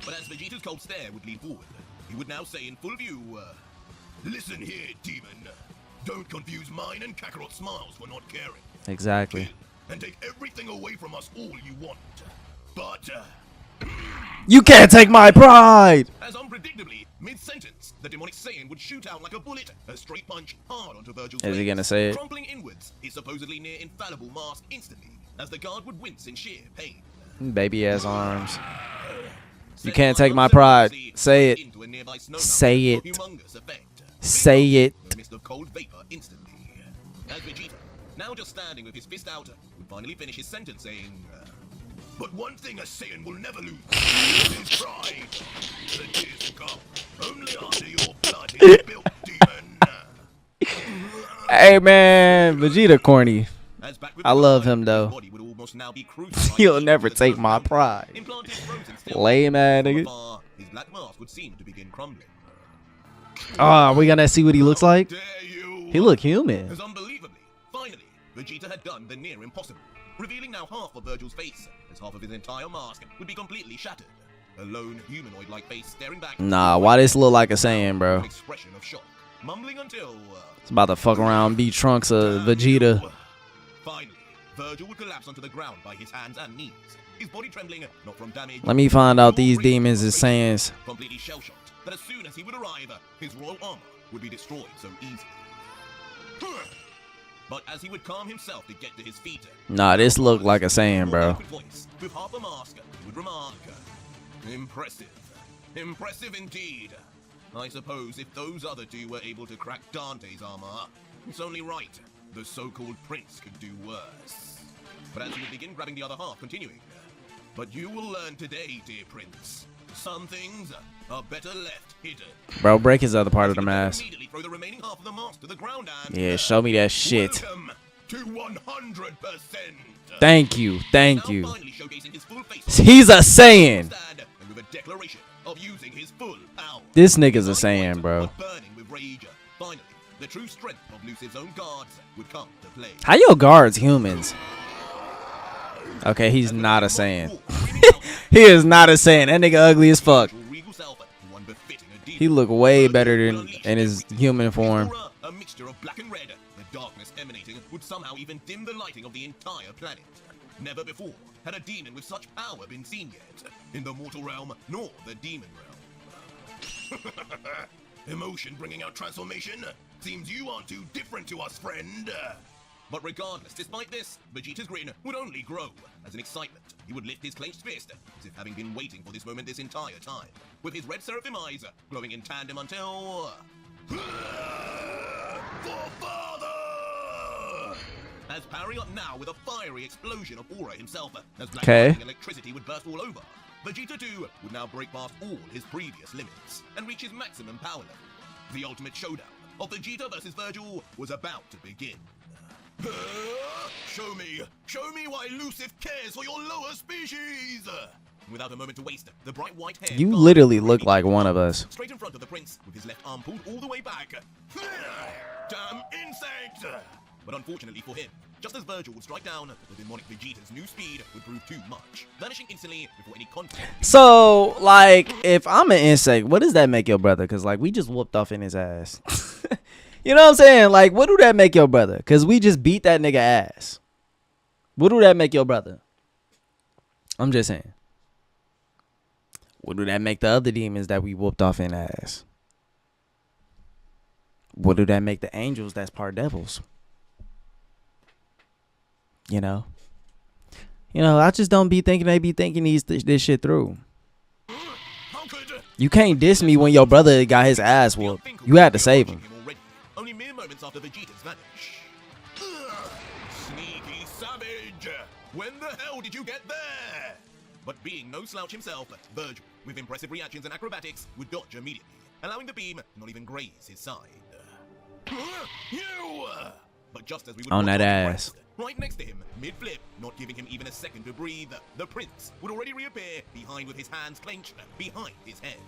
But as Vegeta's cold stare would lean forward, he would now say in full view, listen here, demon. Don't confuse mine and Kakarot's smiles for not caring. Exactly. And take everything away from us all you want. But, You can't take my pride. as unpredictably, mid-sentence, the demonic Saiyan would shoot out like a bullet, a straight punch hard onto Virgil's Is he face, gonna say it? crumpling inwards, his supposedly near-infallible mask instantly, as the guard would wince in sheer pain. Baby ass arms. You Set can't fire take my pride. unceremoniously Say it. into a nearby snow Say mountain it. of humongous effect. Say it. The mist of cold vapor instantly. As Vegeta, now just standing with his fist out, would finally finish his sentence saying, but one thing a Saiyan will never lose is his pride. The tears will come only after your blood is spilled, demon. Hey man, Vegeta corny. As back with I the love pride, him, though. his body would almost now be crucified He'll with never the take snow my mountain. pride. Implanted frozen still. Lame man, From nigga. afar, his black mask would seem to begin crumbling. Oh, we gonna see what he looks like? Dare you? He look human. As unbelievably, finally, Vegeta had done the near impossible, revealing now half of Virgil's face, as half of his entire mask would be completely shattered. A lone humanoid-like face staring back. Nah, why this look like a Saiyan, bro? An expression of shock, mumbling until. It's about to fuck around and beat Trunks of Vegeta. Finally, Virgil would collapse onto the ground by his hands and knees, his body trembling not from damage. Let me find out these demons is Saiyans. Completely shell-shocked that as soon as he would arrive, his royal armor would be destroyed so easily. But as he would calm himself to get to his feet, Nah, this look like a Saiyan, bro. voice, with half a mask, he would remark, impressive. Impressive indeed. I suppose if those other two were able to crack Dante's armor, it's only right the so-called prince could do worse. But as he would begin grabbing the other half, continuing, but you will learn today, dear prince, some things are better left hidden. Bro, break his other part of the mask. Immediately throw the remaining half of the mask to the ground and Yeah, show me that shit. welcome to 100%. Thank you, thank Now you. finally showcasing his full face on He's a Saiyan. stand and with a declaration of using his full power. This nigga's a Saiyan, bro. But burning with rage. Finally, the true strength of Lucifer's own guards would come to play. How your guards humans? Okay, he's not a Saiyan. He is not a Saiyan. That nigga ugly as fuck. He look way better than in his human form. A mixture of black and red, the darkness emanating would somehow even dim the lighting of the entire planet. Never before had a demon with such power been seen yet, in the mortal realm nor the demon realm. Emotion bringing out transformation? Seems you aren't too different to us, friend. But regardless, despite this, Vegeta's grin would only grow. As in excitement, he would lift his clenched fist, as if having been waiting for this moment this entire time, with his red seraphim eyes glowing in tandem until... For father! As powering up now with a fiery explosion of aura himself, as black lightning electricity would burst all over, Vegeta too would now break past all his previous limits and reach his maximum power level. The ultimate showdown of Vegeta versus Virgil was about to begin. Show me why Lucifer cares for your lower species! Without a moment to waste, the bright white hair... You literally look like one of us. Straight in front of the prince, with his left arm pulled all the way back. Damn insect! But unfortunately for him, just as Virgil would strike down, the demonic Vegeta's new speed would prove too much, vanishing instantly before any contact. So, like, if I'm an insect, what does that make your brother? Because, like, we just whooped off in his ass. You know what I'm saying? Like, what do that make your brother? Because we just beat that nigga ass. What do that make your brother? I'm just saying. What do that make the other demons that we whooped off in ass? What do that make the angels that's part devils? You know? I just don't be thinking they be thinking this shit through. You can't diss me when your brother got his ass whooped. You had to save him. Only mere moments after Vegeta's vanish. Sneaky savage! When the hell did you get there? But being no slouch himself, Virgil, with impressive reactions and acrobatics, would dodge immediately, allowing the beam to not even graze his side. You! But just as we would on that ass. Right next to him, mid-flip, not giving him even a second to breathe, the prince would already reappear behind with his hands clenched behind his head.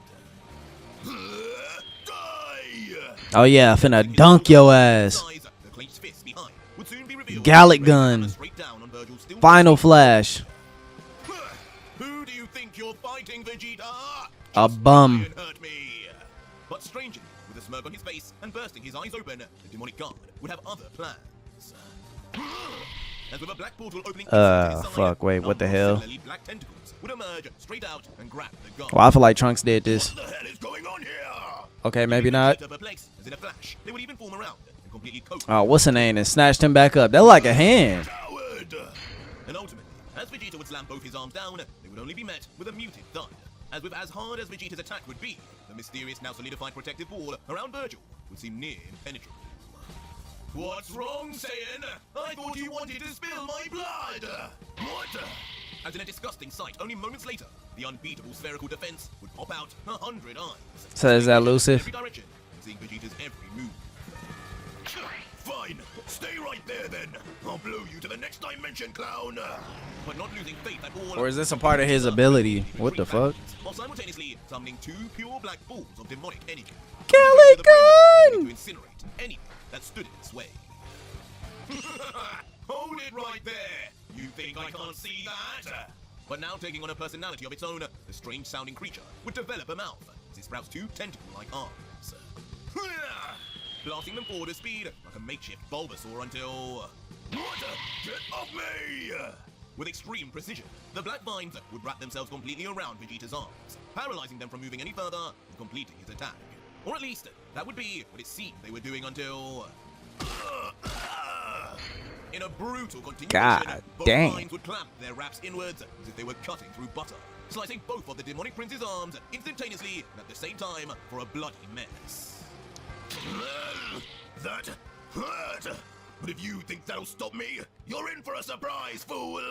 Die! Oh yeah, finna dunk your ass. The clenched fist behind would soon be revealed. Gallic gun. Final flash. Who do you think you're fighting, Vegeta? A bum. Hurt me. But strangely, with a smirk on his face and bursting his eyes open, the demonic guard would have other plans. As with a black portal opening fuck, wait, what the hell? Black tentacles would emerge straight out and grab the guard. Well, I feel like Trunks did this. What the hell is going on here? Okay, maybe not. As in a flash, they would even form around and completely coat. Oh, what's her name? And snatched him back up. That like a hand. And ultimately, as Vegeta would slam both his arms down, they would only be met with a muted thud. As with as hard as Vegeta's attack would be, the mysterious now solidified protective wall around Virgil would seem near impenetrable. What's wrong, Saiyan? I thought you wanted to spill my blood! What? As in a disgusting sight, only moments later, the unbeatable spherical defense would pop out 100 eyes. So is that Lucifer? Every direction, seeing Vegeta's every move. Fine, stay right there then. I'll blow you to the next dimension, clown. But not losing faith at all. Or is this a part of his ability? What the fuck? While simultaneously summoning two pure black balls of demonic energy. Gallic gun! To incinerate anything that stood in its way. Hold it right there. You think I can't see that? But now taking on a personality of its own, the strange-sounding creature would develop a mouth as it sprouts two tentacle-like arms. Blasting them forward at speed like a makeshift Bulbasaur until... What? Get off me! With extreme precision, the black vines would wrap themselves completely around Vegeta's arms, paralyzing them from moving any further and completing his attack. Or at least, that would be what it seemed they were doing until... In a brutal continuation, both vines would clamp their wraps inwards as if they were cutting through butter, slicing both of the demonic prince's arms instantaneously and at the same time for a bloody mess. That hurt! But if you think that'll stop me, you're in for a surprise, fool!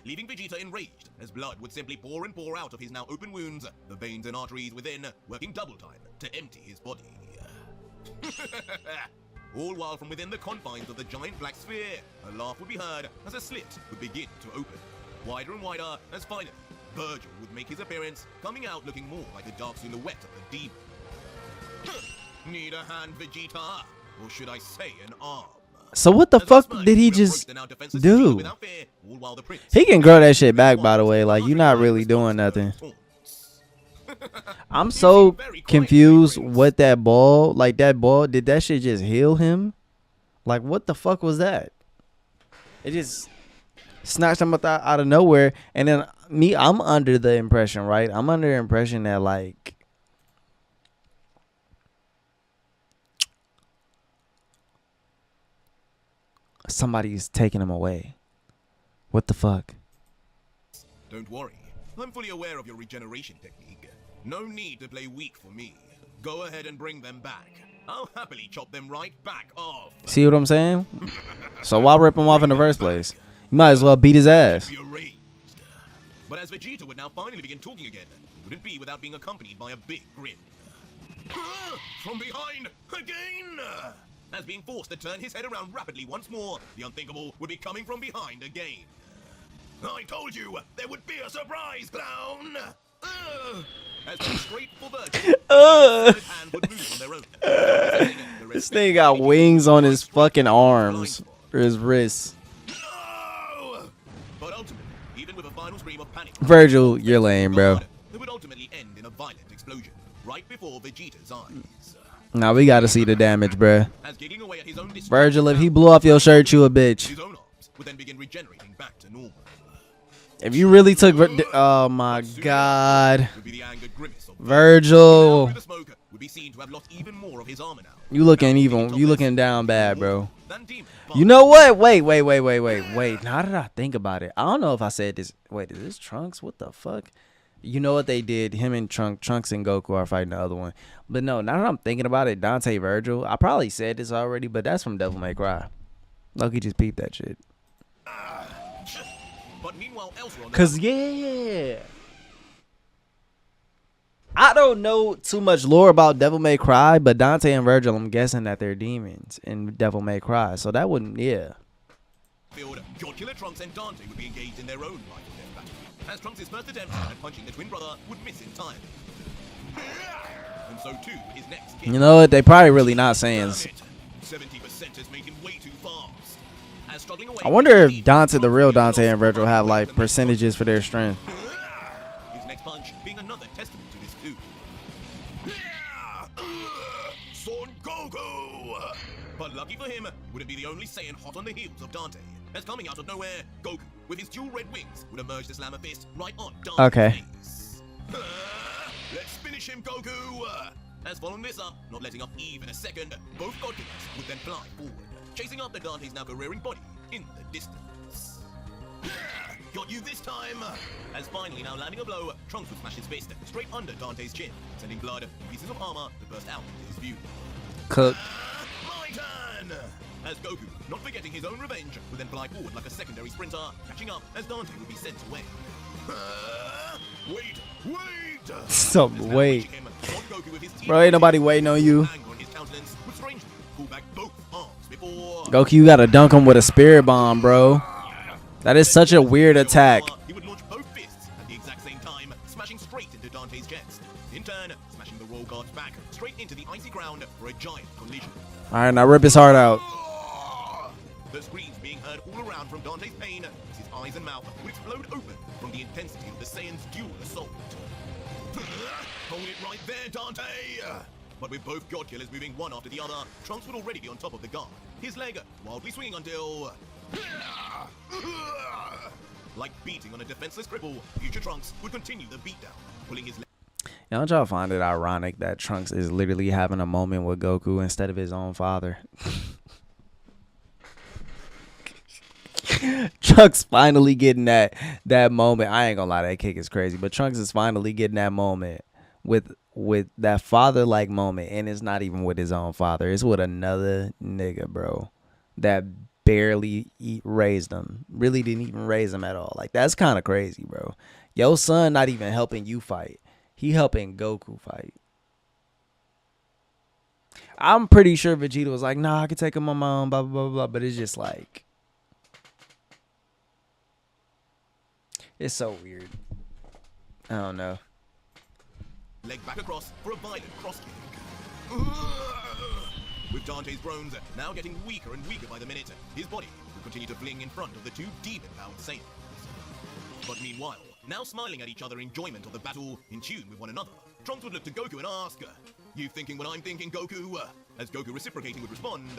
Leaving Vegeta enraged, as blood would simply pour and pour out of his now open wounds, the veins and arteries within working double time to empty his body. All while from within the confines of the giant black sphere, a laugh would be heard as a slit would begin to open, wider and wider, as finally, Virgil would make his appearance, coming out looking more like the dark silhouette of the demon. Need a hand, Vegeta? Or should I say an arm? So what the fuck did he just do? He can grow that shit back, by the way. Like, you're not really doing nothing. I'm so confused what that ball, like that ball, did that shit just heal him? Like, what the fuck was that? It just snatched him out of nowhere. And then I'm under the impression, right? I'm under the impression that, like, Somebody's taking him away. What the fuck? Don't worry. I'm fully aware of your regeneration technique. No need to play weak for me. Go ahead and bring them back. I'll happily chop them right back off. See what I'm saying? So why rip him off in the first place? You might as well beat his ass. But as Vegeta would now finally begin talking again, it wouldn't be without being accompanied by a big grin. From behind, again! As being forced to turn his head around rapidly once more, the unthinkable would be coming from behind again. I told you, there would be a surprise, clown! As they straight for Vegeta, his hand would move on their own. This thing got wings on his fucking arms. Or his wrists. No! But ultimately, even with a final scream of panic, Virgil, you're lame, bro. it would ultimately end in a violent explosion, right before Vegeta's eyes. Now we gotta see the damage, bruh. As giggling away at his own destruction, Virgil, if he blew off your shirt, you a bitch. his own arms would then begin regenerating back to normal. If you really took, oh my god, Would be the angered grimace of Virgil, through the smoke would be seen to have lost even more of his armor now. you looking even, you looking down bad, bro. Than Demon. You know what? Wait. Now that I think about it, I don't know if I said this. Wait, is this Trunks? What the fuck? You know what they did? Him and Trunks and Goku are fighting the other one. But no, now that I'm thinking about it, Dante Virgil, I probably said this already, but that's from Devil May Cry. Loki just peeped that shit. But meanwhile, elsewhere on the Cause yeah, I don't know too much lore about Devil May Cry, but Dante and Virgil, I'm guessing that they're demons in Devil May Cry, so that wouldn't, yeah. field, God Killer Trunks and Dante would be engaged in their own life or death battle, as Trunks' first attempt at punching the twin brother would miss entirely. And so too, his next kick. You know what? They probably really not saying. 70% has made him way too fast. As struggling away, I wonder if Dante, the real Dante and Virgil, have like percentages for their strength. His next punch being another testament to this too. Son Goku! But lucky for him, wouldn't be the only Saiyan hot on the heels of Dante. As coming out of nowhere, Goku, with his dual red wings, would emerge to slam a fist right on Dante's Okay. face. Let's finish him, Goku! As following this up, not letting up even a second, both God Killers would then fly forward, chasing after Dante's now careering body in the distance. Got you this time! As finally now landing a blow, Trunks would smash his fist straight under Dante's chin, sending blood and pieces of armor to burst out into his view. Cook. My turn! As Goku, not forgetting his own revenge, would then fly forward like a secondary sprinter, catching up as Dante would be sent away. Wait! Some As now wait. reaching him, Son Goku with his teeth Bro, ain't nobody waiting on you. anger on his countenance would strangely pull back both arms before... Goku, you gotta dunk him with a spirit bomb, bro. That is such a weird attack. He would launch both fists at the exact same time, smashing straight into Dante's chest. In turn, smashing the roll guard's back straight into the icy ground for a giant collision. Alright, now rip his heart out. The screams being heard all around from Dante's pain as his eyes and mouth would explode open from the intensity of the Saiyan's dual assault. Hold it right there, Dante! But with both God Killers moving one after the other, Trunks would already be on top of the guard, his leg wildly swinging until... Like beating on a defenseless cripple, future Trunks would continue the beatdown, pulling his leg... Don't y'all find it ironic that Trunks is literally having a moment with Goku instead of his own father? Trunks finally getting that moment. I ain't gonna lie, that kick is crazy, but Trunks is finally getting that moment with that father-like moment, and it's not even with his own father. It's with another nigga, bro, that barely raised him. Really didn't even raise him at all. Like, that's kind of crazy, bro. Your son not even helping you fight. He helping Goku fight. I'm pretty sure Vegeta was like, nah, I can take him on my own, blah, blah, blah, blah. But it's just like, it's so weird. I don't know. Leg back across for a violent cross kick. With Dante's groans now getting weaker and weaker by the minute, his body will continue to fling in front of the two demon-powered Saiyans. But meanwhile, now smiling at each other in enjoyment of the battle, in tune with one another, Trunks would look to Goku and ask, "You thinking what I'm thinking, Goku?" As Goku reciprocating would respond,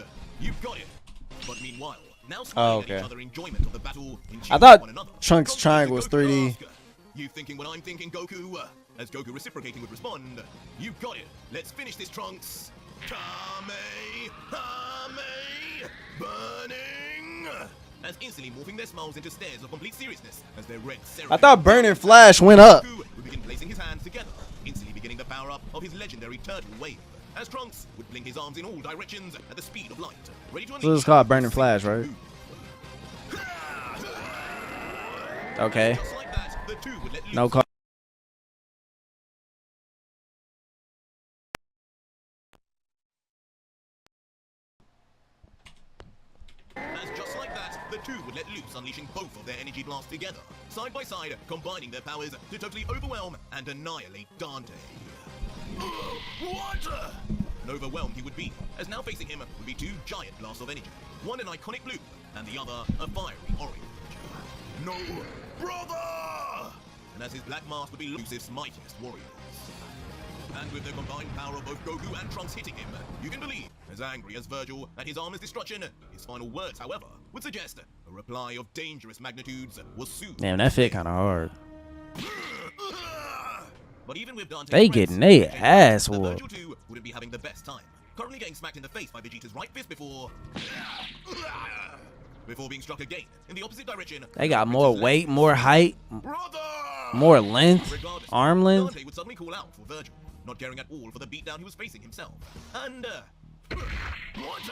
"You've got it." But meanwhile, now smiling at each other in enjoyment of the battle, in tune I thought with one another, Trunks' Trunks would triangle look was to Goku 3D. and ask, "You thinking what I'm thinking, Goku?" As Goku reciprocating would respond, "You've got it. Let's finish this, Trunks." Kame, burning as instantly morphing their smiles into stares of complete seriousness as their red I thought Burning Flash went up. Goku would begin placing his hands together, instantly beginning the power-up of his legendary turtle wave. As Trunks would blink his arms in all directions at the speed of light, ready to unleash. So this is called Burning Flash, right? Okay. Just like that, the two would let loose. No call. As just like that, the two would let loose, unleashing both of their energy blasts together, side by side, combining their powers to totally overwhelm and annihilate Dante. What? And overwhelmed he would be, as now facing him would be two giant blasts of energy, one an iconic blue, and the other a fiery orange. No, brother! And as his black mask would be Lucifer's mightiest warriors. And with the combined power of both Goku and Trunks hitting him, you can believe, as angry as Virgil at his armor's destruction, his final words, however, would suggest a reply of dangerous magnitudes was soon. Damn, that fit kind of hard. But even with Dante, They getting their ass Virgil whooped. too wouldn't be having the best time. Currently getting smacked in the face by Vegeta's right fist before being struck again in the opposite direction. They got more weight, more height, Brother! more length, Regardless, arm length. Dante would suddenly call out for Virgil, not caring at all for the beatdown he was facing himself. And, what?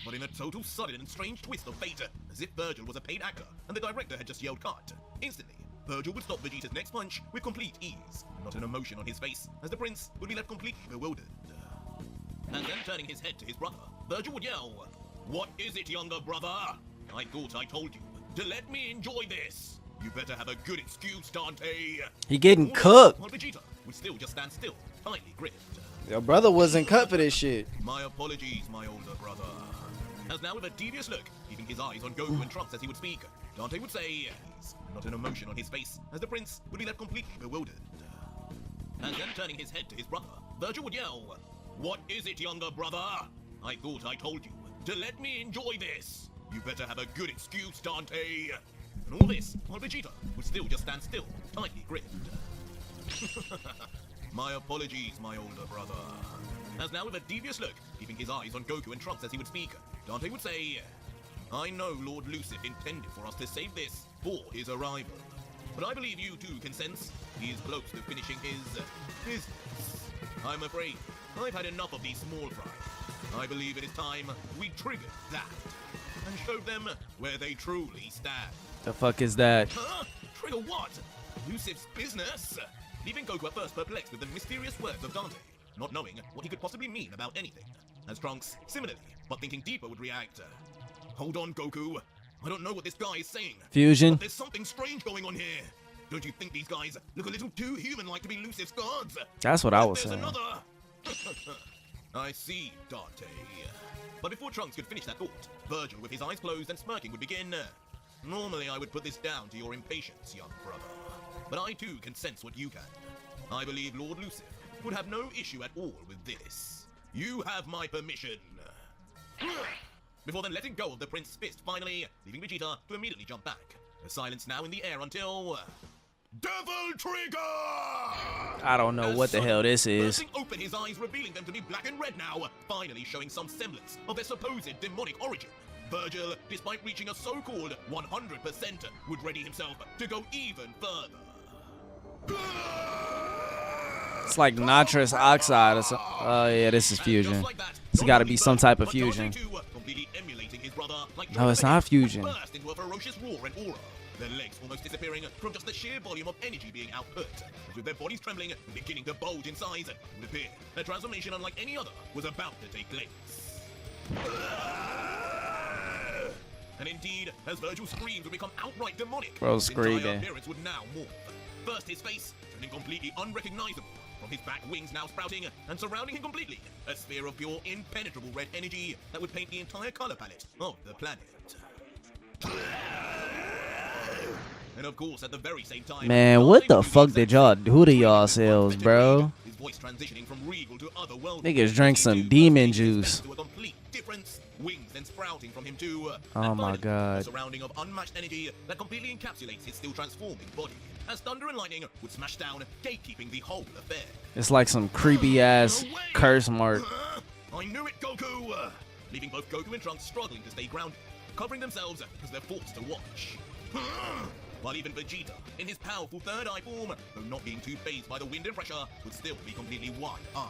But in a total sudden and strange twist of fate, as if Virgil was a paid actor and the director had just yelled cut, instantly, Virgil would stop Vegeta's next punch with complete ease, not an emotion on his face, as the prince would be left completely bewildered. And then turning his head to his brother, Virgil would yell, "What is it, younger brother? I thought I told you to let me enjoy this. You better have a good excuse, Dante." He getting cooked. While Vegeta would still just stand still, tightly gripped. Your brother wasn't cut for this shit. My apologies, my older brother. As now with a devious look, keeping his eyes on Goku and Trunks as he would speak, Dante would say, not an emotion on his face, as the prince would be left completely bewildered. And then turning his head to his brother, Virgil would yell, "What is it, younger brother? I thought I told you to let me enjoy this. You better have a good excuse, Dante." And all this while Vegeta would still just stand still, tightly gripped. My apologies, my older brother. As now with a devious look, keeping his eyes on Goku and Trunks as he would speak, Dante would say, "I know Lord Lucifer intended for us to save this for his arrival. But I believe you too can sense he is close to finishing his business. I'm afraid I've had enough of these small fry. I believe it is time we triggered that and showed them where they truly stand." The fuck is that? Huh? Trigger what? Lucifer's business? Leaving Goku at first perplexed with the mysterious words of Dante, not knowing what he could possibly mean about anything. As Trunks, similarly, but thinking deeper, would react, "Hold on, Goku. I don't know what this guy is saying. Fusion. But there's something strange going on here. Don't you think these guys look a little too human-like to be Lucifer's guards?" That's what I was There's saying. another. I see, Dante. But before Trunks could finish that thought, Virgil, with his eyes closed and smirking, would begin. "Normally I would put this down to your impatience, young brother. But I too can sense what you can. I believe Lord Lucifer would have no issue at all with this. You have my permission." Before then letting go of the prince's fist, finally, leaving Vegeta to immediately jump back. A silence now in the air until... Devil Trigger! I don't know what the hell this is. Bursting open his eyes, revealing them to be black and red now, finally showing some semblance of their supposed demonic origin. Virgil, despite reaching a so-called 100%, would ready himself to go even further. It's like nitrous oxide or something. Oh yeah, this is fusion. It's got to be some type of fusion. No, it's not fusion. Burst into a ferocious roar and aura, their legs almost disappearing from just the sheer volume of energy being output. As with their bodies trembling and beginning to bulge in size, it would appear a transformation unlike any other was about to take place. And indeed, as Virgil's screams would become outright demonic, Bro, his entire screaming. appearance would now morph. First, his face turning completely unrecognizable, from his back wings now sprouting and surrounding him completely, a sphere of pure, impenetrable red energy that would paint the entire color palette of the planet. And of course, at the very same time, Man, what the fuck did y'all do to yourselves, bro? his voice transitioning from regal to otherworldly. Niggas drank some demon juice. To a complete difference, wings then sprouting from him too. Oh and my finally, God. a surrounding of unmatched energy that completely encapsulates his still transforming body. As thunder and lightning would smash down, gatekeeping the whole affair. It's like some creepy ass curse mark. I knew it, Goku! Leaving both Goku and Trunks struggling to stay grounded. covering themselves as they're forced to watch. While even Vegeta, in his powerful third eye form, though not being too fazed by the wind and pressure, would still be completely wide-eyed.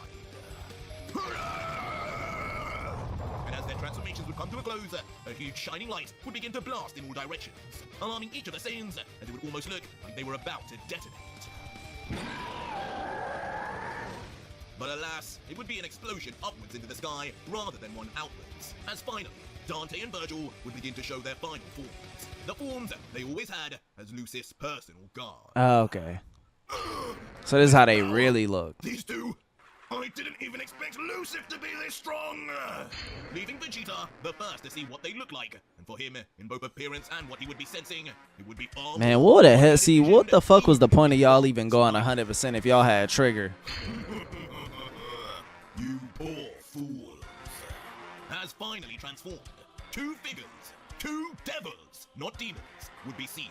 And as their transformations would come to a close, a huge shining light would begin to blast in all directions, alarming each of the Saiyans, and it would almost look like they were about to detonate. But alas, it would be an explosion upwards into the sky rather than one outwards, as finally, Dante and Virgil would begin to show their final forms. The forms they always had as Lucy's personal guard. Oh, okay. So this is how they really look. These two? I didn't even expect Lucif to be this strong! Leaving Vegeta the first to see what they look like. And for him, in both appearance and what he would be sensing, it would be all... Man, what the hell? See, what the fuck was the point of y'all even going 100% if y'all had Trigger? You poor fools. Has finally transformed. Two figures, two devils, not demons, would be seen.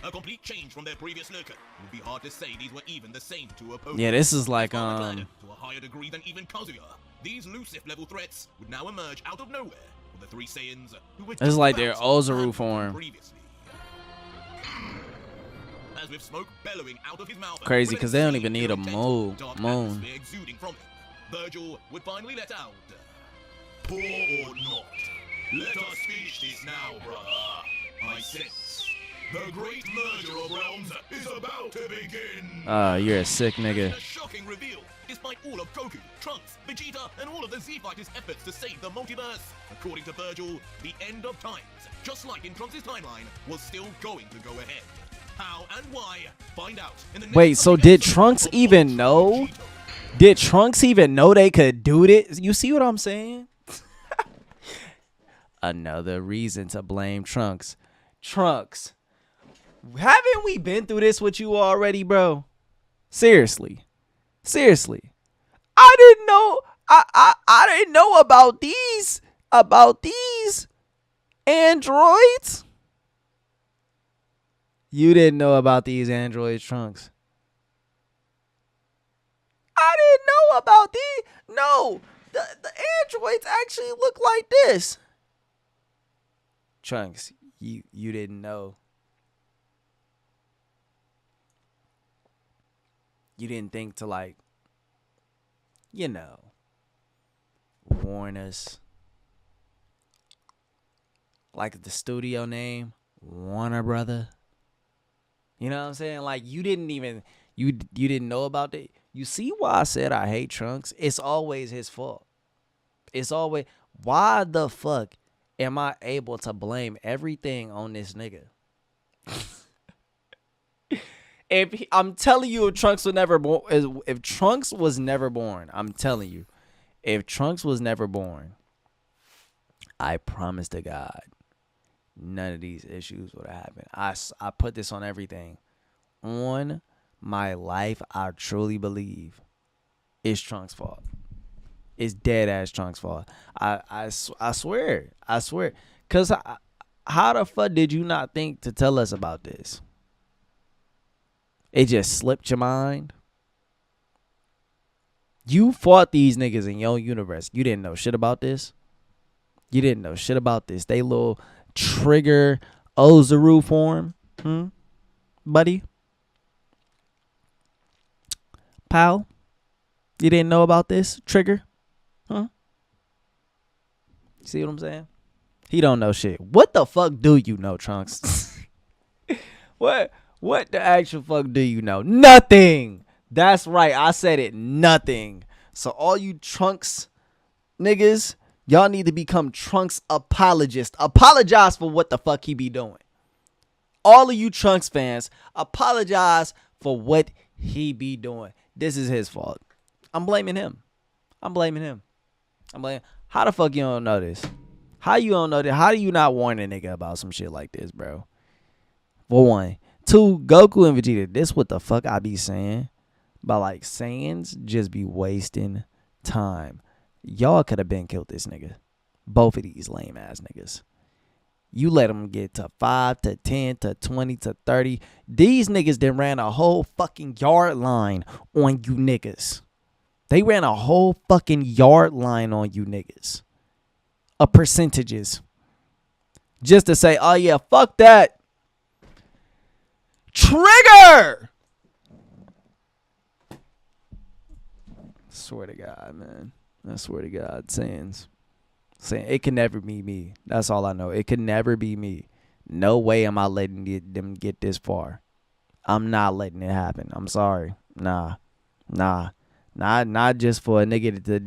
A complete change from their previous look. It would be hard to say these were even the same two opponents. Yeah, this is like, To a higher degree than even Kazuya, these Lucif level threats would now emerge out of nowhere for the three Saiyans who were it's like their Ozaru form. Previously. As with smoke bellowing out of his mouth, Crazy, because they don't even need a moon. moon. Exuding from him, Virgil would finally let out. Poor or not, let us finish this now, brother. I sense the great merger of realms is about to begin. You're a sick nigga. A shocking reveal. Despite all of Goku, Trunks, Vegeta, and all of the Z-Fighters' efforts to save the multiverse, according to Virgil, the end of times, just like in Trunks' timeline, was still going to go ahead. How and why? Find out in the next Wait, so did Trunks even know? Did Trunks even know they could do this? You see what I'm saying? Another reason to blame Trunks. Trunks, haven't we been through this with you already, bro? Seriously. I didn't know. I didn't know about these androids. You didn't know about these androids, Trunks. I didn't know about these. No, the androids actually look like this. Trunks, you didn't know. You didn't think to, like, warn us. Like the studio name, Warner Brother. You know what I'm saying? Like, you didn't even, you didn't know about it. You see why I said I hate Trunks? It's always his fault. It's always, why the fuck am I able to blame everything on this nigga? I'm telling you, if Trunks was never born, if Trunks was never born, I'm telling you, if Trunks was never born, I promise to God, none of these issues would have happened. I put this on everything. On my life, I truly believe it's Trunks' fault. It's dead ass Trunks' fault. I swear. Cause how the fuck did you not think to tell us about this? It just slipped your mind. You fought these niggas in your universe. You didn't know shit about this. They little Trigger Ozaru form. Buddy? Pal? You didn't know about this? Trigger? See what I'm saying? He don't know shit. What the fuck do you know, Trunks? What the actual fuck do you know? Nothing. That's right. I said it. Nothing. So all you Trunks niggas, y'all need to become Trunks apologists. Apologize for what the fuck he be doing. All of you Trunks fans, apologize for what he be doing. This is his fault. I'm blaming him. How the fuck you don't know this? How you don't know this? How do you not warn a nigga about some shit like this, bro? For one. Two, Goku and Vegeta. This what the fuck I be saying. But like, Saiyans just be wasting time. Y'all could have been killed this nigga. Both of these lame ass niggas. You let them get to 5 to 10 to 20 to 30. These niggas then ran a whole fucking yard line on you niggas. They ran a whole fucking yard line on you niggas. Of percentages. just to say, oh yeah, fuck that. Trigger! Swear to God, man. I swear to God, saying it can never be me. That's all I know. It can never be me. No way am I letting them get this far. I'm not letting it happen. I'm sorry. Nah. Not just for a nigga to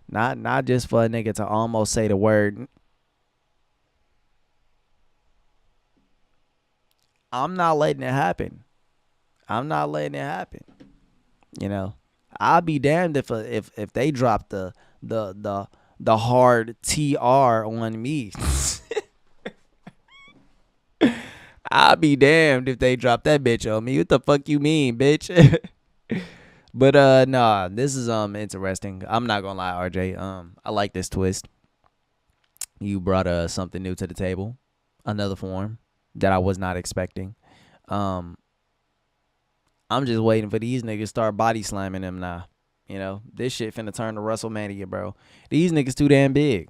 not just for a nigga to almost say the word. I'm not letting it happen. I'm not letting it happen. You know, I'll be damned if they drop the hard TR on me. I'll be damned if they drop that bitch on me. What the fuck you mean, bitch? But nah, this is interesting. I'm not gonna lie, RJ. I like this twist. You brought something new to the table, another form that I was not expecting. I'm just waiting for these niggas to start body slamming them now. You know, this shit finna turn to WrestleMania, bro. These niggas too damn big.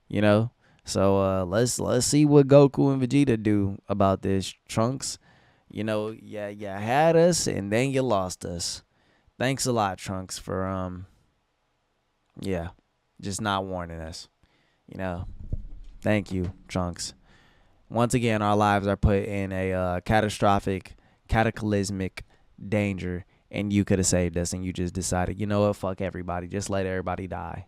You know, so let's see what Goku and Vegeta do about this, Trunks. You know, yeah, you had us and then you lost us. Thanks a lot, Trunks, for just not warning us. You know, thank you, Trunks. Once again, our lives are put in a catastrophic, cataclysmic danger, and you could have saved us, and you just decided, you know what, fuck everybody, just let everybody die.